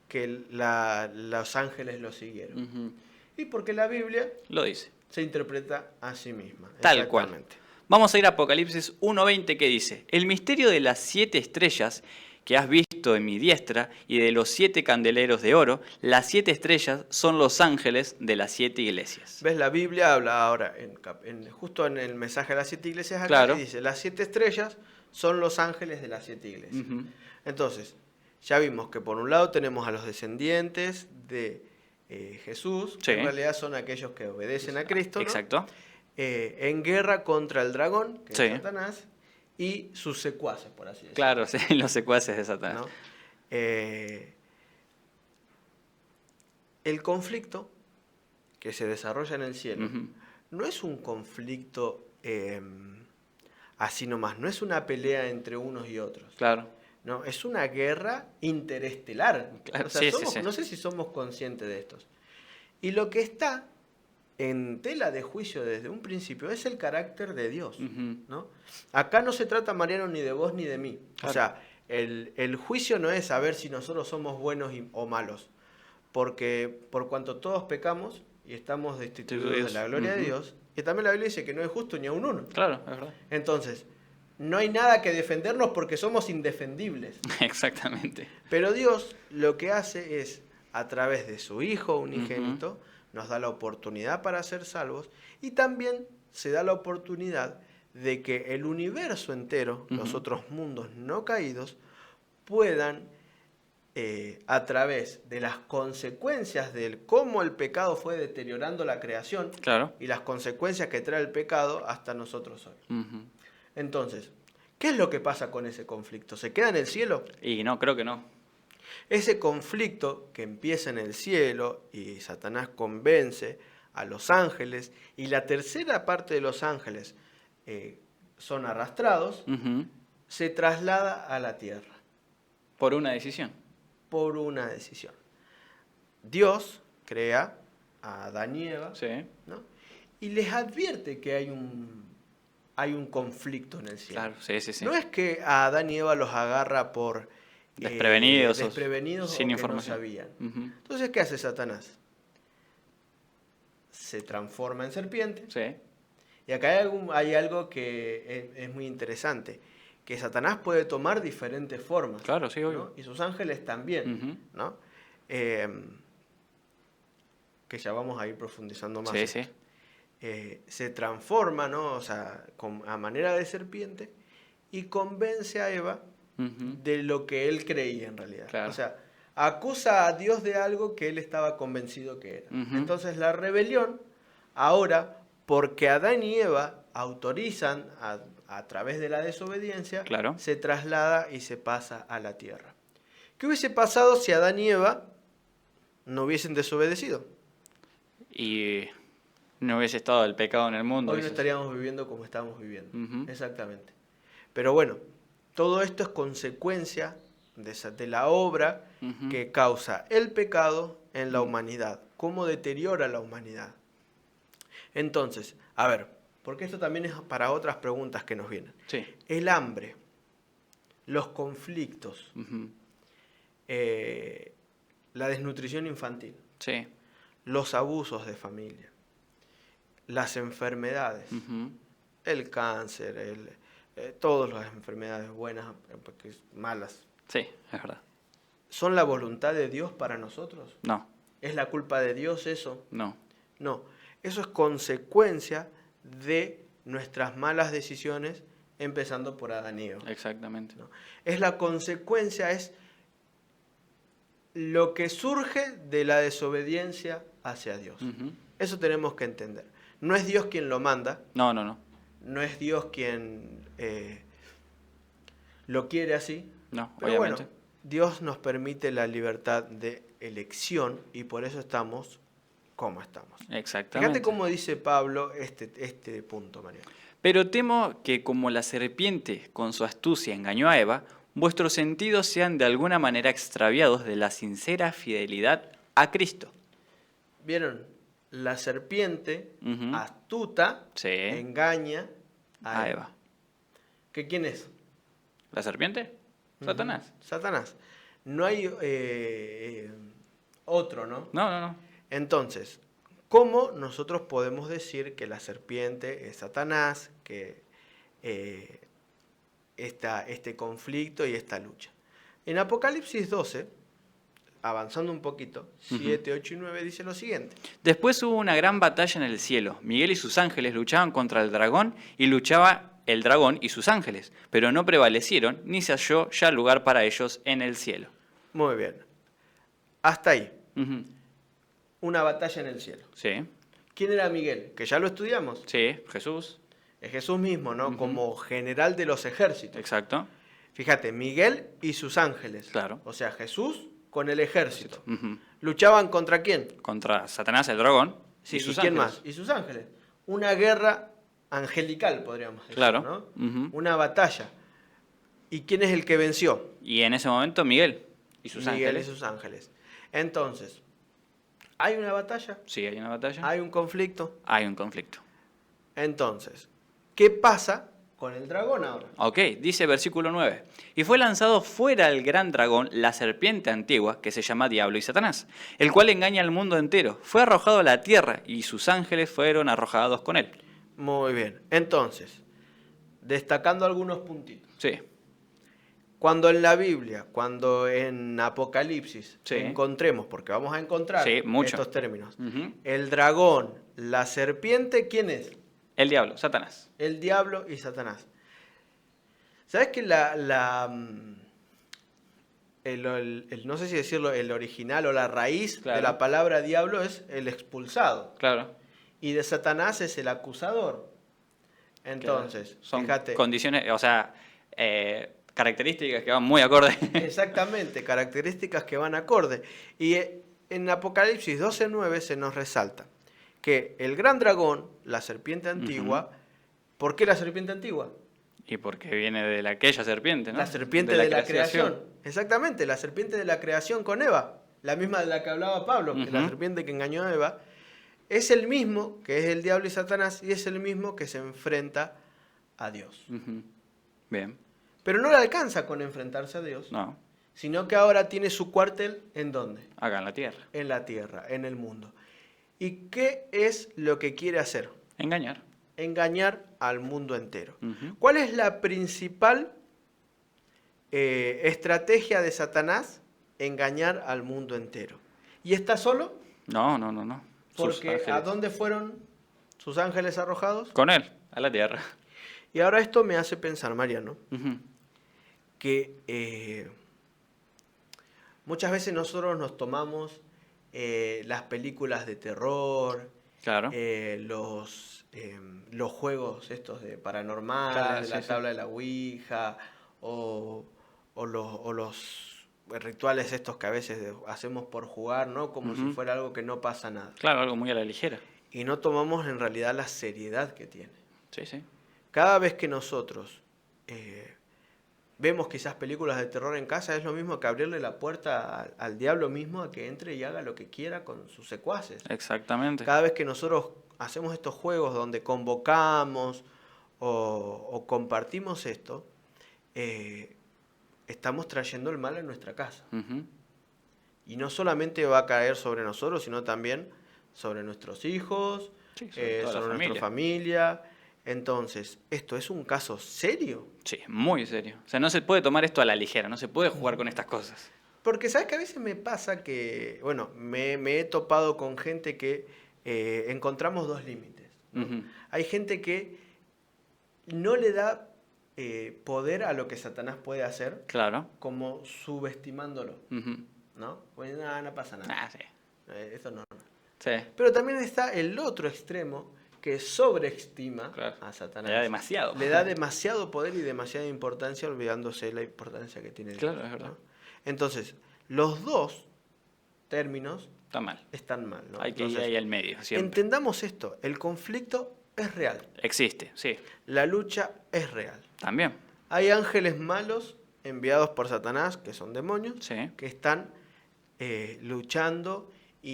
que los ángeles lo siguieron? Ujú. Y porque la Biblia Lo dice. se interpreta a sí misma. Tal cual. Exactamente. Vamos a ir a Apocalipsis 1:20 que dice, el misterio de las 7 estrellas que has visto en mi diestra y de los 7 candeleros de oro, las 7 estrellas son los ángeles de las 7 iglesias. ¿Ves? La Biblia habla ahora, justo en el mensaje de las 7 iglesias, acá Claro. dice, las 7 estrellas son los ángeles de las 7 iglesias. Ujú. Entonces, ya vimos que por un lado tenemos a los descendientes de Jesús, que Sí. en realidad son aquellos que obedecen a Cristo, ¿no? Exacto. En guerra contra el dragón, que Sí. es Satanás, y sus secuaces, por así decirlo. Claro, sí, los secuaces de Satanás. ¿No? El conflicto que se desarrolla en el cielo Ujú. no es un conflicto así nomás, no es una pelea entre unos y otros. Claro. No, es una guerra interestelar. Claro, O sea, sí, sí, sí. no sé si somos conscientes de estos. Y lo que está en tela de juicio desde un principio es el carácter de Dios. Ujú. ¿No? Acá no se trata, Mariano, ni de vos ni de mí. Claro. O sea, el juicio no es saber si nosotros somos buenos o malos. Porque por cuanto todos pecamos y estamos destituidos de la gloria de Ujú. Dios, y también la Biblia dice que no es justo ni a un uno. Claro, es verdad. Entonces, no hay nada que defendernos porque somos indefendibles. Exactamente. Pero Dios lo que hace es, a través de su Hijo unigénito, nos da la oportunidad para ser salvos y también se da la oportunidad de que el universo entero, los otros mundos no caídos, puedan, a través de las consecuencias de cómo el pecado fue deteriorando la creación Claro. y las consecuencias que trae el pecado hasta nosotros hoy. Ujú. Entonces, ¿qué es lo que pasa con ese conflicto? ¿Se queda en el cielo? Y no, creo que no. Ese conflicto que empieza en el cielo y Satanás convence a los ángeles y la tercera parte de los ángeles son arrastrados, Ujú. se traslada a la tierra Por una decisión. por una decisión. Dios crea a Adán y Eva, Sí. ¿no? Y les advierte que hay un conflicto en el cielo. Claro, sí, sí, sí. No es que a Adán y Eva los agarra por Desprevenidos o desprevenidos sin o que información. no sabían. Ujú. Entonces, ¿qué hace Satanás? Se transforma en serpiente. Sí. Y acá hay algo que es muy interesante, que Satanás puede tomar diferentes formas. Claro, sí, ¿no? obvio. Y sus ángeles también. Ujú. ¿No? Que ya vamos a ir profundizando más. Sí, esto. sí. Se transforma, ¿no? O sea, a manera de serpiente y convence a Eva Ujú. de lo que él creía en realidad. Claro. O sea, acusa a Dios de algo que él estaba convencido que era. Ujú. Entonces la rebelión, ahora, porque Adán y Eva autorizan a través de la desobediencia, Claro. se traslada y se pasa a la tierra. ¿Qué hubiese pasado si Adán y Eva no hubiesen desobedecido? Y no hubiese estado el pecado en el mundo. Hoy no dices. estaríamos viviendo como estamos viviendo. Ujú. Exactamente. Pero bueno, todo esto es consecuencia de la obra Ujú. que causa el pecado en la humanidad. Cómo deteriora la humanidad. Entonces, a ver, porque esto también es para otras preguntas que nos vienen. Sí. El hambre, los conflictos, Ujú. la desnutrición infantil, Sí. los abusos de familia, las enfermedades, Ujú. el cáncer, todas las enfermedades buenas, malas, Sí, es verdad. ¿son la voluntad de Dios para nosotros? No, ¿Es la culpa de Dios eso? no. No, eso es consecuencia de nuestras malas decisiones, empezando por Adán y Eva. Exactamente. ¿No? Es la consecuencia, es lo que surge de la desobediencia hacia Dios. Ujú. Eso tenemos que entender. No es Dios quien lo manda, No, no, no. no es Dios quien lo quiere así, No, pero obviamente. bueno, Dios nos permite la libertad de elección y por eso estamos como estamos. Exactamente. Fíjate cómo dice Pablo este punto, María. Pero temo que como la serpiente con su astucia engañó a Eva, vuestros sentidos sean de alguna manera extraviados de la sincera fidelidad a Cristo. ¿Vieron? La serpiente Ujú. astuta Sí. engaña A Eva. ¿Que quién es? ¿La serpiente? Satanás. Satanás. No hay otro, ¿no? No, no, no. Entonces, ¿cómo nosotros podemos decir que la serpiente es Satanás, que este conflicto y esta lucha? En Apocalipsis 12, avanzando un poquito, 7, 8 y 9, dice lo siguiente. Después hubo una gran batalla en el cielo. Miguel y sus ángeles luchaban contra el dragón y luchaba el dragón y sus ángeles, pero no prevalecieron ni se halló ya lugar para ellos en el cielo. Muy bien. Hasta ahí. Ujú. Una batalla en el cielo. Sí, ¿Quién era Miguel? Que ya lo estudiamos. sí, Jesús, Es Jesús mismo, ¿no? Como general de los ejércitos. exacto. Fíjate, Miguel y sus ángeles. Claro. O sea, Jesús con el ejército. Ujú. ¿Luchaban contra quién? Contra Satanás, el dragón, Sí, y sus quién ángeles. más? Y sus ángeles. Una guerra angelical, podríamos decir, Claro. ¿no? Ujú. Una batalla. ¿Y quién es el que venció? Y en ese momento Miguel y sus Miguel ángeles. y sus ángeles. Entonces, ¿hay una batalla? Sí, hay una batalla. ¿Hay un conflicto? Hay un conflicto. Entonces, ¿qué pasa con el dragón ahora? Ok, dice versículo 9. Y fue lanzado fuera el gran dragón, la serpiente antigua, que se llama Diablo y Satanás, el cual engaña al mundo entero. Fue arrojado a la tierra y sus ángeles fueron arrojados con él. Muy bien. Entonces, destacando algunos puntitos. Sí, Cuando en la Biblia, cuando en Apocalipsis Sí. encontremos, porque vamos a encontrar Sí, mucho. estos términos, Ujú. el dragón, la serpiente, ¿quién es? El diablo, Satanás. El diablo y Satanás. ¿Sabes que no sé si decirlo, el original o la raíz Claro. de la palabra diablo es el expulsado? Claro. Y de Satanás es el acusador. Entonces, Son fíjate. condiciones, o sea, características que van muy acorde. Exactamente, características que van acorde. Y en Apocalipsis 12:9 se nos resalta que el gran dragón, la serpiente antigua, ¿por qué la serpiente antigua? Y porque viene de aquella serpiente, ¿no? La serpiente de la creación. Exactamente, la serpiente de la creación con Eva, la misma de la que hablaba Pablo, que la Ujú. serpiente que engañó a Eva, es el mismo que es el diablo y Satanás y es el mismo que se enfrenta a Dios. Ujú. Bien, Pero no le alcanza con enfrentarse a Dios, no, sino que ahora tiene su cuartel ¿en dónde? acá en la tierra. En la tierra, en el mundo. ¿Y qué es lo que quiere hacer? Engañar. Engañar al mundo entero. Ujú. ¿Cuál es la principal estrategia de Satanás? Engañar al mundo entero. ¿Y está solo? No, no, no, no. Sus Porque ¿a ángeles. dónde fueron sus ángeles arrojados? Con él, a la tierra. Y ahora esto me hace pensar, Mariano, Ujú. que muchas veces nosotros nos tomamos las películas de terror, Claro. los juegos estos de paranormales, Claro, de sí, la sí. tabla de la Ouija, o los rituales estos que a veces hacemos por jugar, ¿no? Como si Ujú. fuera algo que no pasa nada. Claro, algo muy a la ligera. Y no tomamos en realidad la seriedad que tiene. Sí, sí. Cada vez que nosotros vemos quizás películas de terror en casa, es lo mismo que abrirle la puerta al diablo mismo a que entre y haga lo que quiera con sus secuaces. Exactamente. Cada vez que nosotros hacemos estos juegos donde convocamos o compartimos esto, estamos trayendo el mal a nuestra casa. Ujú. Y no solamente va a caer sobre nosotros, sino también sobre nuestros hijos, Sí, sobre toda la sobre nuestra familia. familia. Entonces, ¿esto es un caso serio? Sí, muy serio. O sea, no se puede tomar esto a la ligera, no se puede jugar con estas cosas. Porque sabes que a veces me pasa que, bueno, me he topado con gente que encontramos dos límites, ¿no? Ujú. Hay gente que no le da poder a lo que Satanás puede hacer, Claro. como subestimándolo, Ujú. ¿no? Pues nada, no pasa nada. Ah, sí. Esto es normal. Sí. Pero también está el otro extremo que sobreestima Claro. a Satanás. Le da demasiado. Le da demasiado poder y demasiada importancia, olvidándose de la importancia que tiene Dios, Claro, es verdad. ¿no? Entonces, los dos términos Está mal. están mal, ¿no? Hay que ir Entonces, ahí al medio, siempre. entendamos esto, el conflicto es real, Existe, sí. la lucha es real. También. Hay ángeles malos enviados por Satanás, que son demonios, Sí. que están luchando e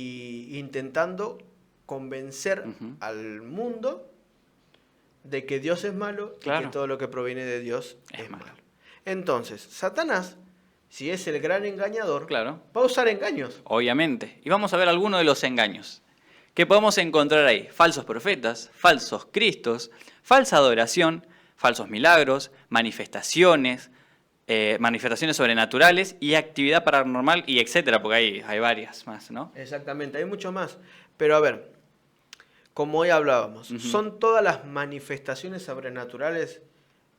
intentando convencer Ujú. al mundo de que Dios es malo y Claro. que todo lo que proviene de Dios Es es malo. malo. Entonces, Satanás, si es el gran engañador, Claro. va a usar engaños. Obviamente. Y vamos a ver algunos de los engaños que podemos encontrar ahí. Falsos profetas, falsos cristos, falsa adoración, falsos milagros, manifestaciones, manifestaciones sobrenaturales y actividad paranormal y etcétera, porque hay varias más, ¿no? Exactamente, hay mucho más. Pero a ver, como hoy hablábamos, ¿son todas las manifestaciones sobrenaturales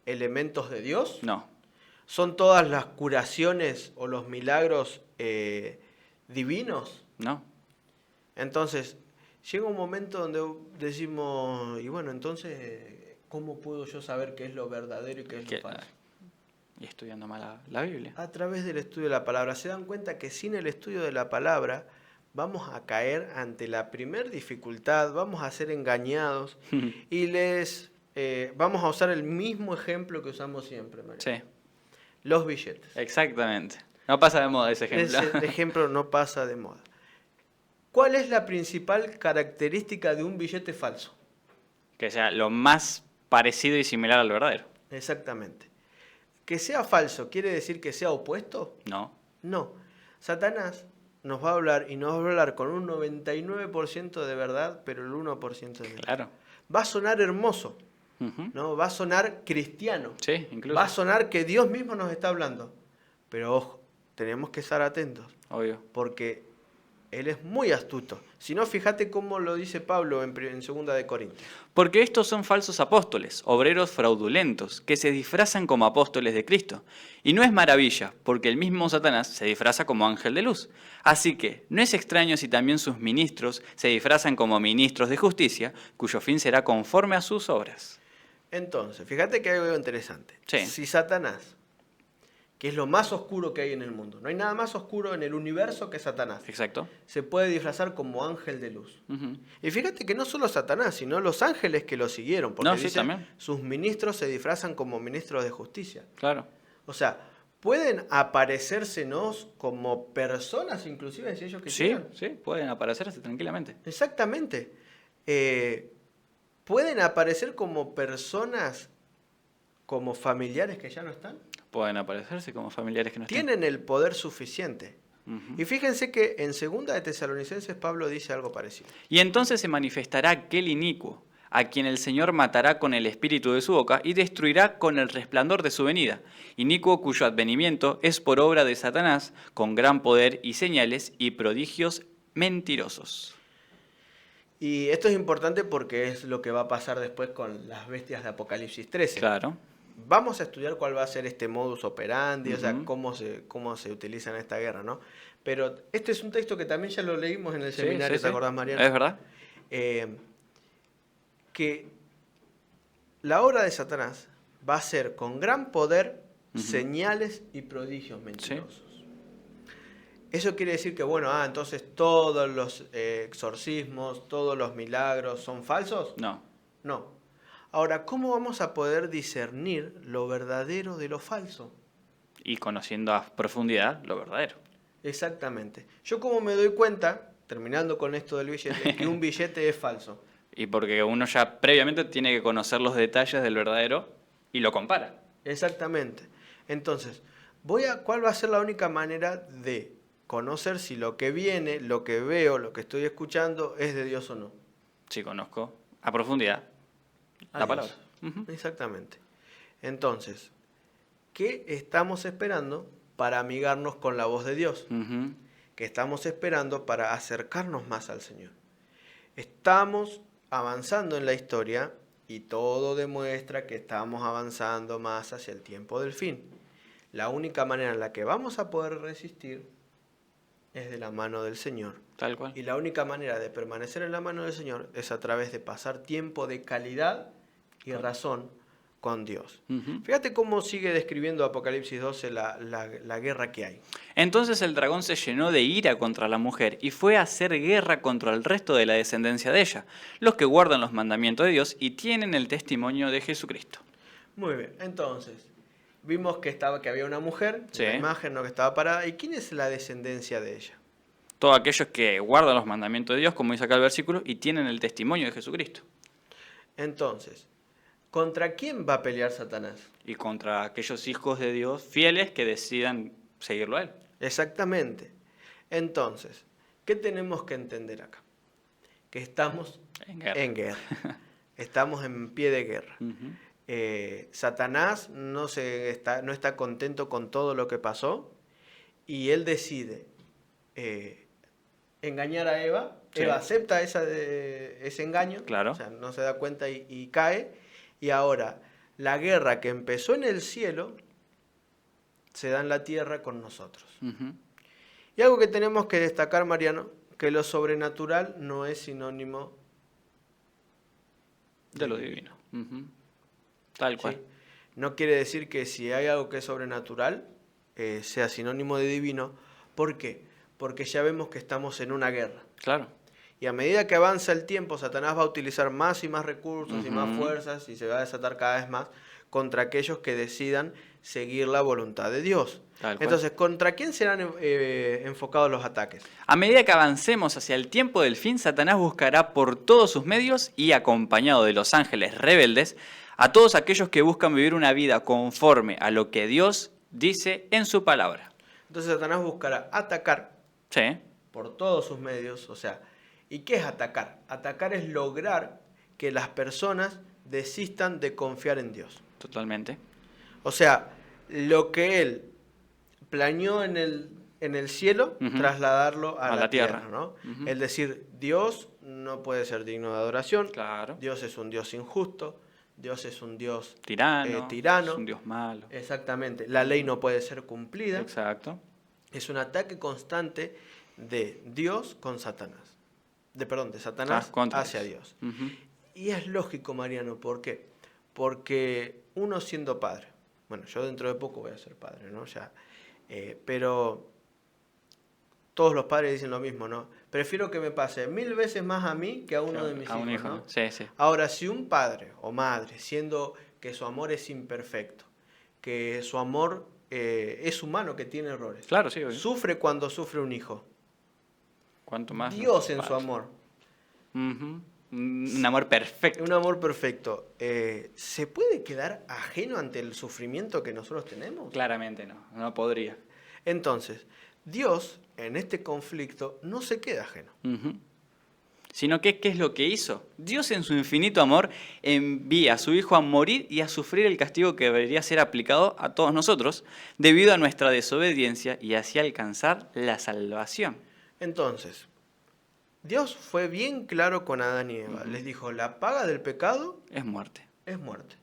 elementos de Dios? No. ¿Son todas las curaciones o los milagros divinos? No. Entonces, llega un momento donde decimos, y bueno, entonces, ¿cómo puedo yo saber qué es lo verdadero y qué es lo falso? Y estudiando mal la Biblia. A través del estudio de la palabra. Se dan cuenta que sin el estudio de la palabra vamos a caer ante la primer dificultad, vamos a ser engañados y vamos a usar el mismo ejemplo que usamos siempre, María. Sí. Los billetes. Exactamente. No pasa de moda ese ejemplo. Ese ejemplo no pasa de moda. ¿Cuál es la principal característica de un billete falso? Que sea lo más parecido y similar al verdadero. Exactamente. ¿Que sea falso quiere decir que sea opuesto? No. No. Satanás nos va a hablar y nos va a hablar con un 99% de verdad, pero el 1% de mentira. Claro. Va a sonar hermoso, Ujú. ¿no? Va a sonar cristiano. Sí, incluso. Va a sonar que Dios mismo nos está hablando. Pero ojo, tenemos que estar atentos, Obvio. porque Él es muy astuto. Si no, fíjate cómo lo dice Pablo en 2 de Corintios. Porque estos son falsos apóstoles, obreros fraudulentos, que se disfrazan como apóstoles de Cristo. Y no es maravilla, porque el mismo Satanás se disfraza como ángel de luz. Así que no es extraño si también sus ministros se disfrazan como ministros de justicia, cuyo fin será conforme a sus obras. Entonces, fíjate que hay algo interesante. Sí. Si Satanás, que es lo más oscuro que hay en el mundo, no hay nada más oscuro en el universo que Satanás, Exacto. se puede disfrazar como ángel de luz. Ujú. Y fíjate que no solo Satanás, sino los ángeles que lo siguieron, porque No, sí, dice, también. sus ministros se disfrazan como ministros de justicia. Claro. O sea, pueden aparecérsenos como personas, inclusive, si ellos Sí, quisieran. sí, pueden aparecerse tranquilamente. Exactamente. Pueden aparecer como personas, como familiares que ya no están. Pueden aparecerse como familiares que no están. Tienen el poder suficiente. Ujú. Y fíjense que en 2 de Tesalonicenses Pablo dice algo parecido. Y entonces se manifestará aquel inicuo, a quien el Señor matará con el espíritu de su boca y destruirá con el resplandor de su venida. Inicuo cuyo advenimiento es por obra de Satanás, con gran poder y señales y prodigios mentirosos. Y esto es importante porque es lo que va a pasar después con las bestias de Apocalipsis 13. Claro. Vamos a estudiar cuál va a ser este modus operandi, o sea, Ujú. cómo se utiliza en esta guerra, ¿no? Pero este es un texto que también ya lo leímos en el Sí, seminario, sí, ¿te sí. acordás, Mariano? ¿Es verdad? Que la obra de Satanás va a ser con gran poder señales y prodigios mentirosos. Eso quiere decir que, bueno, entonces todos los exorcismos, todos los milagros son falsos. No. No. Ahora, ¿cómo vamos a poder discernir lo verdadero de lo falso? Y conociendo a profundidad lo verdadero. Exactamente. Yo como me doy cuenta, terminando con esto del billete, que un billete es falso. Y porque uno ya previamente tiene que conocer los detalles del verdadero y lo compara. Exactamente. Entonces, ¿cuál va a ser la única manera de conocer si lo que viene, lo que veo, lo que estoy escuchando es de Dios o no? Sí, conozco a profundidad la A palabra. Dios. Ujú. Exactamente. Entonces, ¿qué estamos esperando para amigarnos con la voz de Dios? Ujú. ¿Qué estamos esperando para acercarnos más al Señor? Estamos avanzando en la historia y todo demuestra que estamos avanzando más hacia el tiempo del fin. La única manera en la que vamos a poder resistir es de la mano del Señor. Tal cual. Y la única manera de permanecer en la mano del Señor es a través de pasar tiempo de calidad y razón con Dios. Ujú. Fíjate cómo sigue describiendo Apocalipsis 12 la guerra que hay. Entonces el dragón se llenó de ira contra la mujer y fue a hacer guerra contra el resto de la descendencia de ella, los que guardan los mandamientos de Dios y tienen el testimonio de Jesucristo. Muy bien, entonces, vimos que había una mujer, Sí. la imagen, ¿no?, que estaba parada. ¿Y quién es la descendencia de ella? Todos aquellos que guardan los mandamientos de Dios, como dice acá el versículo, y tienen el testimonio de Jesucristo. Entonces, ¿Contra quién va a pelear Satanás? Y contra aquellos hijos de Dios fieles que decidan seguirlo a él. Exactamente. Entonces, ¿qué tenemos que entender acá? Que estamos En guerra. en guerra. Estamos en pie de guerra. Satanás no está contento con todo lo que pasó y él decide engañar a Eva. Sí. Eva acepta ese engaño, Claro. o sea, no se da cuenta y cae. Y ahora, la guerra que empezó en el cielo se da en la tierra con nosotros. Ujú. Y algo que tenemos que destacar, Mariano, que lo sobrenatural no es sinónimo De lo divino. Ujú. Tal cual. ¿sí? No quiere decir que si hay algo que es sobrenatural, sea sinónimo de divino. ¿Por qué? Porque ya vemos que estamos en una guerra. Claro. Y a medida que avanza el tiempo, Satanás va a utilizar más y más recursos y más Ujú. fuerzas y se va a desatar cada vez más contra aquellos que decidan seguir la voluntad de Dios. Tal cual. Entonces, ¿contra quién serán enfocados los ataques? A medida que avancemos hacia el tiempo del fin, Satanás buscará por todos sus medios y acompañado de los ángeles rebeldes a todos aquellos que buscan vivir una vida conforme a lo que Dios dice en su palabra. Entonces, Satanás buscará atacar Sí. por todos sus medios, o sea, ¿y qué es atacar? Atacar es lograr que las personas desistan de confiar en Dios. Totalmente. O sea, lo que él planeó en el cielo, Ujú. trasladarlo a la tierra, tierra. ¿no? Ujú. Es decir, Dios no puede ser digno de adoración, Claro. Dios es un Dios injusto, Dios es un Dios Tirano. tirano. Es un Dios malo. Exactamente, la ley no puede ser cumplida. Exacto. Es un ataque constante de Dios con Satanás. De Satanás Contra hacia Dios. Ujú. Y es lógico, Mariano, ¿por qué? Porque uno siendo padre, bueno, yo dentro de poco voy a ser padre, ¿no? Ya, pero todos los padres dicen lo mismo, ¿no? Prefiero que me pase 1000 veces más a mí que a uno de mis A hijos, un hijo, ¿no? ¿no? Sí, sí. Ahora, si un padre o madre, siendo que su amor es imperfecto, que su amor es humano, que tiene errores, Claro, sí. Obvio. sufre cuando sufre un hijo, Cuanto más. Dios en más. su amor, Ujú. Un amor perfecto. un amor perfecto, ¿se puede quedar ajeno ante el sufrimiento que nosotros tenemos? Claramente no. No podría. Entonces, Dios en este conflicto no se queda ajeno. Ujú. Sino que, ¿qué es lo que hizo? Dios en su infinito amor envía a su Hijo a morir y a sufrir el castigo que debería ser aplicado a todos nosotros debido a nuestra desobediencia y así alcanzar la salvación. Entonces, Dios fue bien claro con Adán y Eva. Les dijo, la paga del pecado Es muerte. es muerte.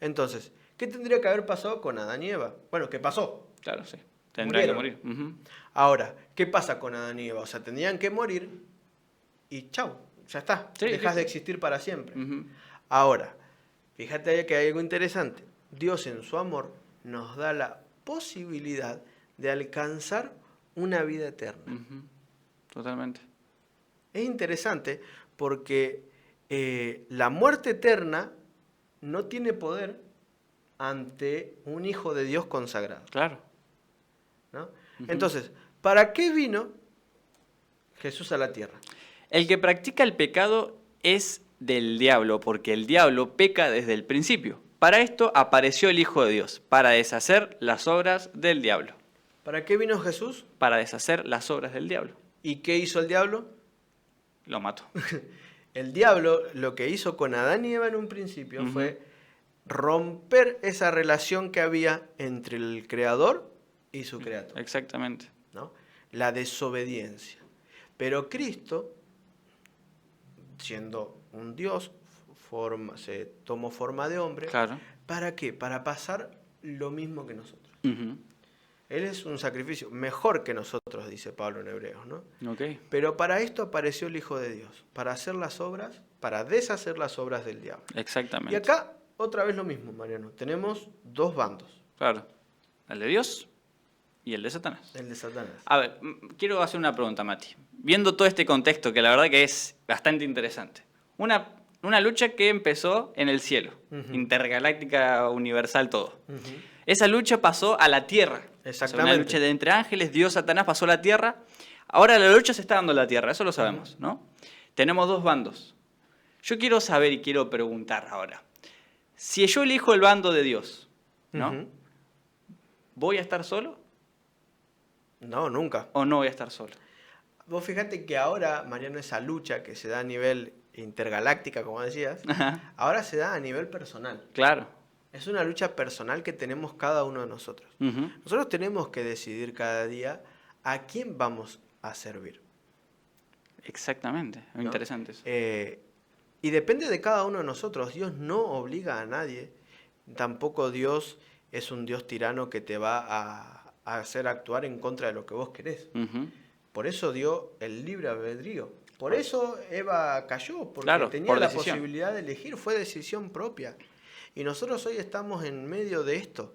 Entonces, ¿qué tendría que haber pasado con Adán y Eva? Bueno, ¿qué pasó? Claro, sí. Tendrá que Murieron. morir. Ujú. Ahora, ¿qué pasa con Adán y Eva? O sea, tendrían que morir y chau, ya está. Sí, Dejas sí. de existir para siempre. Ujú. Ahora, fíjate ahí que hay algo interesante. Dios en su amor nos da la posibilidad de alcanzar una vida eterna. Ujú. Totalmente. Es interesante porque la muerte eterna no tiene poder ante un hijo de Dios consagrado, Claro. ¿no? Ujú. Entonces, ¿para qué vino Jesús a la tierra? El que practica el pecado es del diablo, porque el diablo peca desde el principio. Para esto apareció el Hijo de Dios, para deshacer las obras del diablo. ¿Para qué vino Jesús? Para deshacer las obras del diablo. ¿Y qué hizo el diablo? Lo mató. El diablo lo que hizo con Adán y Eva en un principio Ujú. fue romper esa relación que había entre el creador y su criatura, Exactamente. ¿no? La desobediencia. Pero Cristo, siendo un Dios, se tomó forma de hombre. Claro. ¿Para qué? Para pasar lo mismo que nosotros. Ujú. Él es un sacrificio mejor que nosotros, dice Pablo en Hebreos, ¿no? Ok. Pero para esto apareció el Hijo de Dios, para hacer las obras, para deshacer las obras del diablo. Exactamente. Y acá, otra vez lo mismo, Mariano. Tenemos dos bandos, Claro. El de Dios y el de Satanás. el de Satanás. A ver, quiero hacer una pregunta, Mati. Viendo todo este contexto, que la verdad que es bastante interesante. Una lucha que empezó en el cielo, Ujú. intergaláctica, universal, todo. Ujú. Esa lucha pasó a la tierra. Exactamente. O sea, una lucha de entre ángeles, Dios, Satanás pasó a la tierra. Ahora la lucha se está dando en la tierra, eso lo sabemos, ¿no? Tenemos dos bandos. Yo quiero saber y quiero preguntar ahora. Si yo elijo el bando de Dios, ¿no? Ujú. ¿Voy a estar solo No, nunca. o no voy a estar solo? Vos fíjate que ahora, Mariano, esa lucha que se da a nivel intergaláctica, como decías, Ajá, ahora se da a nivel personal. claro. Es una lucha personal que tenemos cada uno de nosotros. Ujú, Nosotros tenemos que decidir cada día a quién vamos a servir, exactamente, ¿no? interesante eso. Y depende de cada uno de nosotros. Dios no obliga a nadie. Tampoco Dios es un Dios tirano que te va a hacer actuar en contra de lo que vos querés. Ujú, Por eso dio el libre albedrío. Por eso Eva cayó, porque Claro, tenía por la decisión. posibilidad de elegir, fue decisión propia. Y nosotros hoy estamos en medio de esto.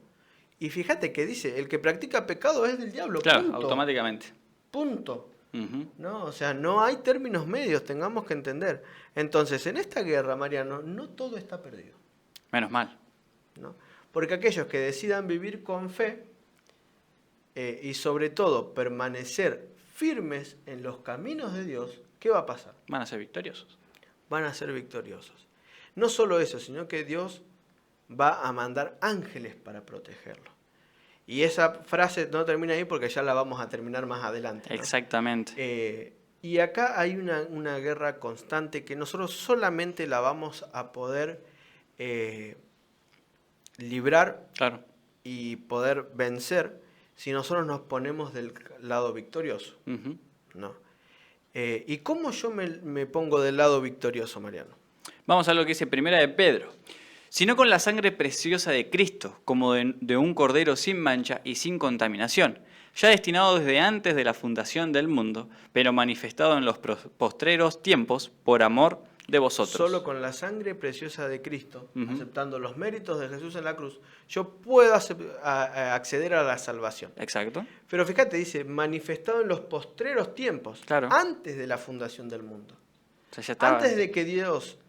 Y fíjate que dice, el que practica pecado es del diablo, Claro, punto. automáticamente. Punto. Ujú, ¿No? O sea, no hay términos medios, tengamos que entender. Entonces, en esta guerra, Mariano, no todo está perdido, menos mal. ¿no? Porque aquellos que decidan vivir con fe y sobre todo permanecer firmes en los caminos de Dios, ¿qué va a pasar? Van a ser victoriosos. Van a ser victoriosos. No solo eso, sino que Dios va a mandar ángeles para protegerlo. Y esa frase no termina ahí porque ya la vamos a terminar más adelante, ¿no? Exactamente. Y acá hay una guerra constante que nosotros solamente la vamos a poder librar Claro. y poder vencer si nosotros nos ponemos del lado victorioso, Ujú. ¿no? ¿Y cómo yo me pongo del lado victorioso, Mariano? Vamos a lo que dice Primera de Pedro. Sino con la sangre preciosa de Cristo, como de un cordero sin mancha y sin contaminación, ya destinado desde antes de la fundación del mundo, pero manifestado en los postreros tiempos por amor de vosotros. Solo con la sangre preciosa de Cristo, Ujú. aceptando los méritos de Jesús en la cruz, yo puedo acceder a la salvación. Exacto. Pero fíjate, dice, manifestado en los postreros tiempos, Claro. antes de la fundación del mundo. O sea, ya estaba. Antes de que Dios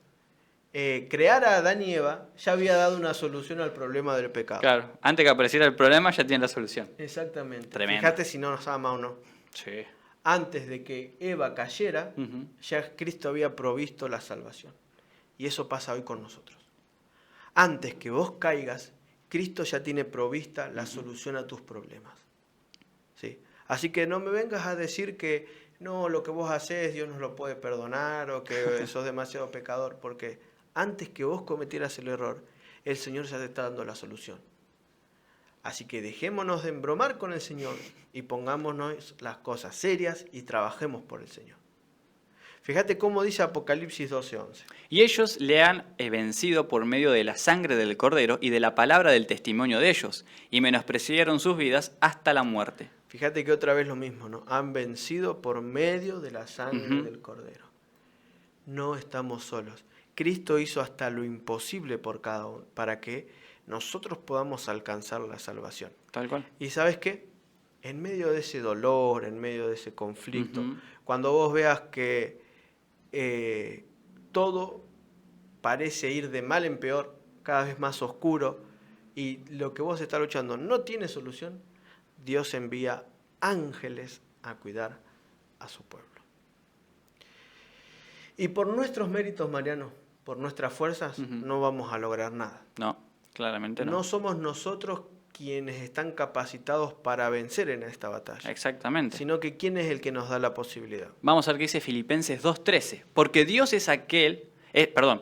creara a Adán y Eva, ya había dado una solución al problema del pecado. Claro, antes que apareciera el problema ya tienen la solución. Exactamente. Tremendo. Fíjate si no nos ama o no. Sí. Antes de que Eva cayera, Ujú. ya Cristo había provisto la salvación. Y eso pasa hoy con nosotros. Antes que vos caigas, Cristo ya tiene provista la solución a tus problemas. ¿Sí? Así que no me vengas a decir que no, lo que vos haces Dios no lo puede perdonar o que sos demasiado pecador, porque antes que vos cometieras el error, el Señor ya te está dando la solución. Así que dejémonos de embromar con el Señor y pongámonos las cosas serias y trabajemos por el Señor. Fíjate cómo dice Apocalipsis 12:11. Y ellos le han vencido por medio de la sangre del cordero y de la palabra del testimonio de ellos, y menospreciaron sus vidas hasta la muerte. Fíjate que otra vez lo mismo, ¿no? Han vencido por medio de la sangre Ujú. del Cordero. No estamos solos. Cristo hizo hasta lo imposible por cada uno para que nosotros podamos alcanzar la salvación. Tal cual. ¿Y sabes qué? En medio de ese dolor, en medio de ese conflicto, Ujú. cuando vos veas que todo parece ir de mal en peor, cada vez más oscuro, y lo que vos estás luchando no tiene solución, Dios envía ángeles a cuidar a su pueblo. Y por nuestros méritos, Mariano, por nuestras fuerzas, Ujú. no vamos a lograr nada. No, claramente no. No somos nosotros quienes están capacitados para vencer en esta batalla, Exactamente. sino que quién es el que nos da la posibilidad. Vamos a ver qué dice Filipenses 2:13. Porque Dios es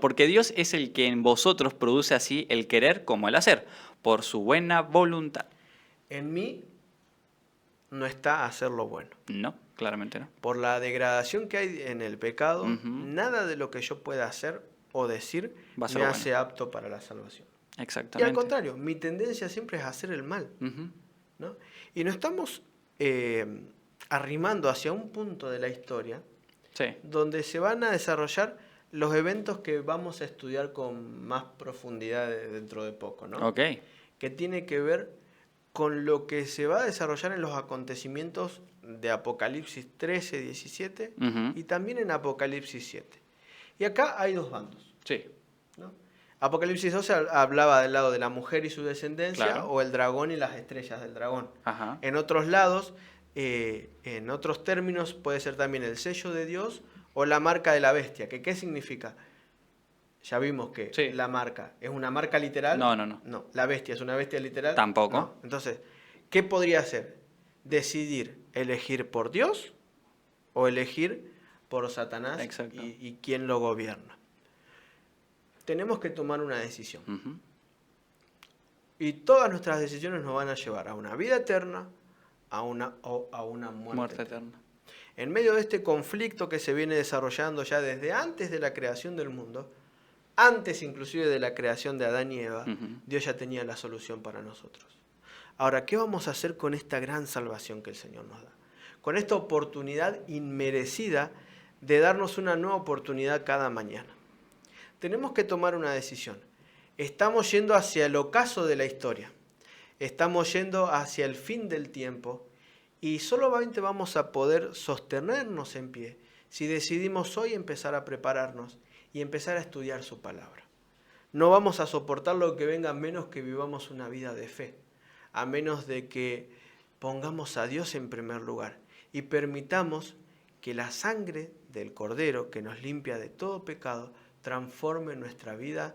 porque Dios es el que en vosotros produce así el querer como el hacer, por su buena voluntad. En mí no está hacer lo bueno. No, claramente no. Por la degradación que hay en el pecado, Ujú. nada de lo que yo pueda hacer o decir Va a ser me bueno. hace apto para la salvación. Y Exactamente. al contrario, mi tendencia siempre es hacer el mal, Ujú. ¿no? Y nos estamos arrimando hacia un punto de la historia Sí. donde se van a desarrollar los eventos que vamos a estudiar con más profundidad dentro de poco, ¿no? Ok. Que tiene que ver con lo que se va a desarrollar en los acontecimientos de Apocalipsis 13, 17 Ujú. y también en Apocalipsis 7. Y acá hay dos bandos, Sí. ¿no? Apocalipsis 12 hablaba del lado de la mujer y su descendencia, Claro. o el dragón y las estrellas del dragón. Ajá. En otros lados, en otros términos, puede ser también el sello de Dios o la marca de la bestia. ¿Qué significa? Ya vimos que Sí. la marca es una marca literal. No. No, la bestia es una bestia literal. Tampoco. No. Entonces, ¿qué podría hacer? Decidir elegir por Dios o elegir por Satanás Exacto. y quién lo gobierna. Tenemos que tomar una decisión. Ujú. Y todas nuestras decisiones nos van a llevar a una vida eterna o a una muerte eterna. eterna. En medio de este conflicto que se viene desarrollando ya desde antes de la creación del mundo, antes inclusive de la creación de Adán y Eva, Ujú. Dios ya tenía la solución para nosotros. Ahora, ¿qué vamos a hacer con esta gran salvación que el Señor nos da? Con esta oportunidad inmerecida de darnos una nueva oportunidad cada mañana. Tenemos que tomar una decisión. Estamos yendo hacia el ocaso de la historia. Estamos yendo hacia el fin del tiempo y solamente vamos a poder sostenernos en pie si decidimos hoy empezar a prepararnos y empezar a estudiar su palabra. No vamos a soportar lo que venga a menos que vivamos una vida de fe, a menos de que pongamos a Dios en primer lugar y permitamos que la sangre del Cordero que nos limpia de todo pecado transforme nuestra vida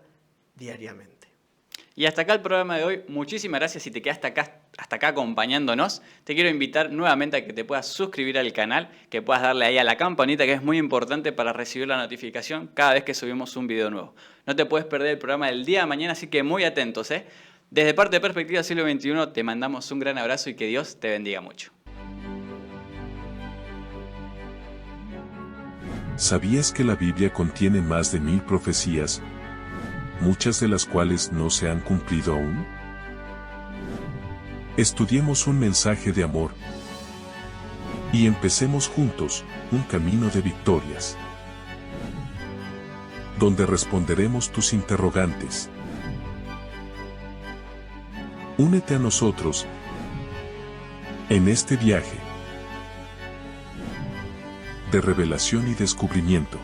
diariamente. Y hasta acá el programa de hoy. Muchísimas gracias si te quedaste hasta acá acompañándonos. Te quiero invitar nuevamente a que te puedas suscribir al canal, que puedas darle ahí a la campanita, que es muy importante para recibir la notificación cada vez que subimos un video nuevo. No te puedes perder el programa del día de mañana, así que muy atentos, ¿eh? Desde parte de Perspectiva Siglo XXI te mandamos un gran abrazo y que Dios te bendiga mucho. ¿Sabías que la Biblia contiene más de 1000 profecías, muchas de las cuales no se han cumplido aún? Estudiemos un mensaje de amor y empecemos juntos un camino de victorias, donde responderemos tus interrogantes. Únete a nosotros en este viaje de revelación y descubrimiento.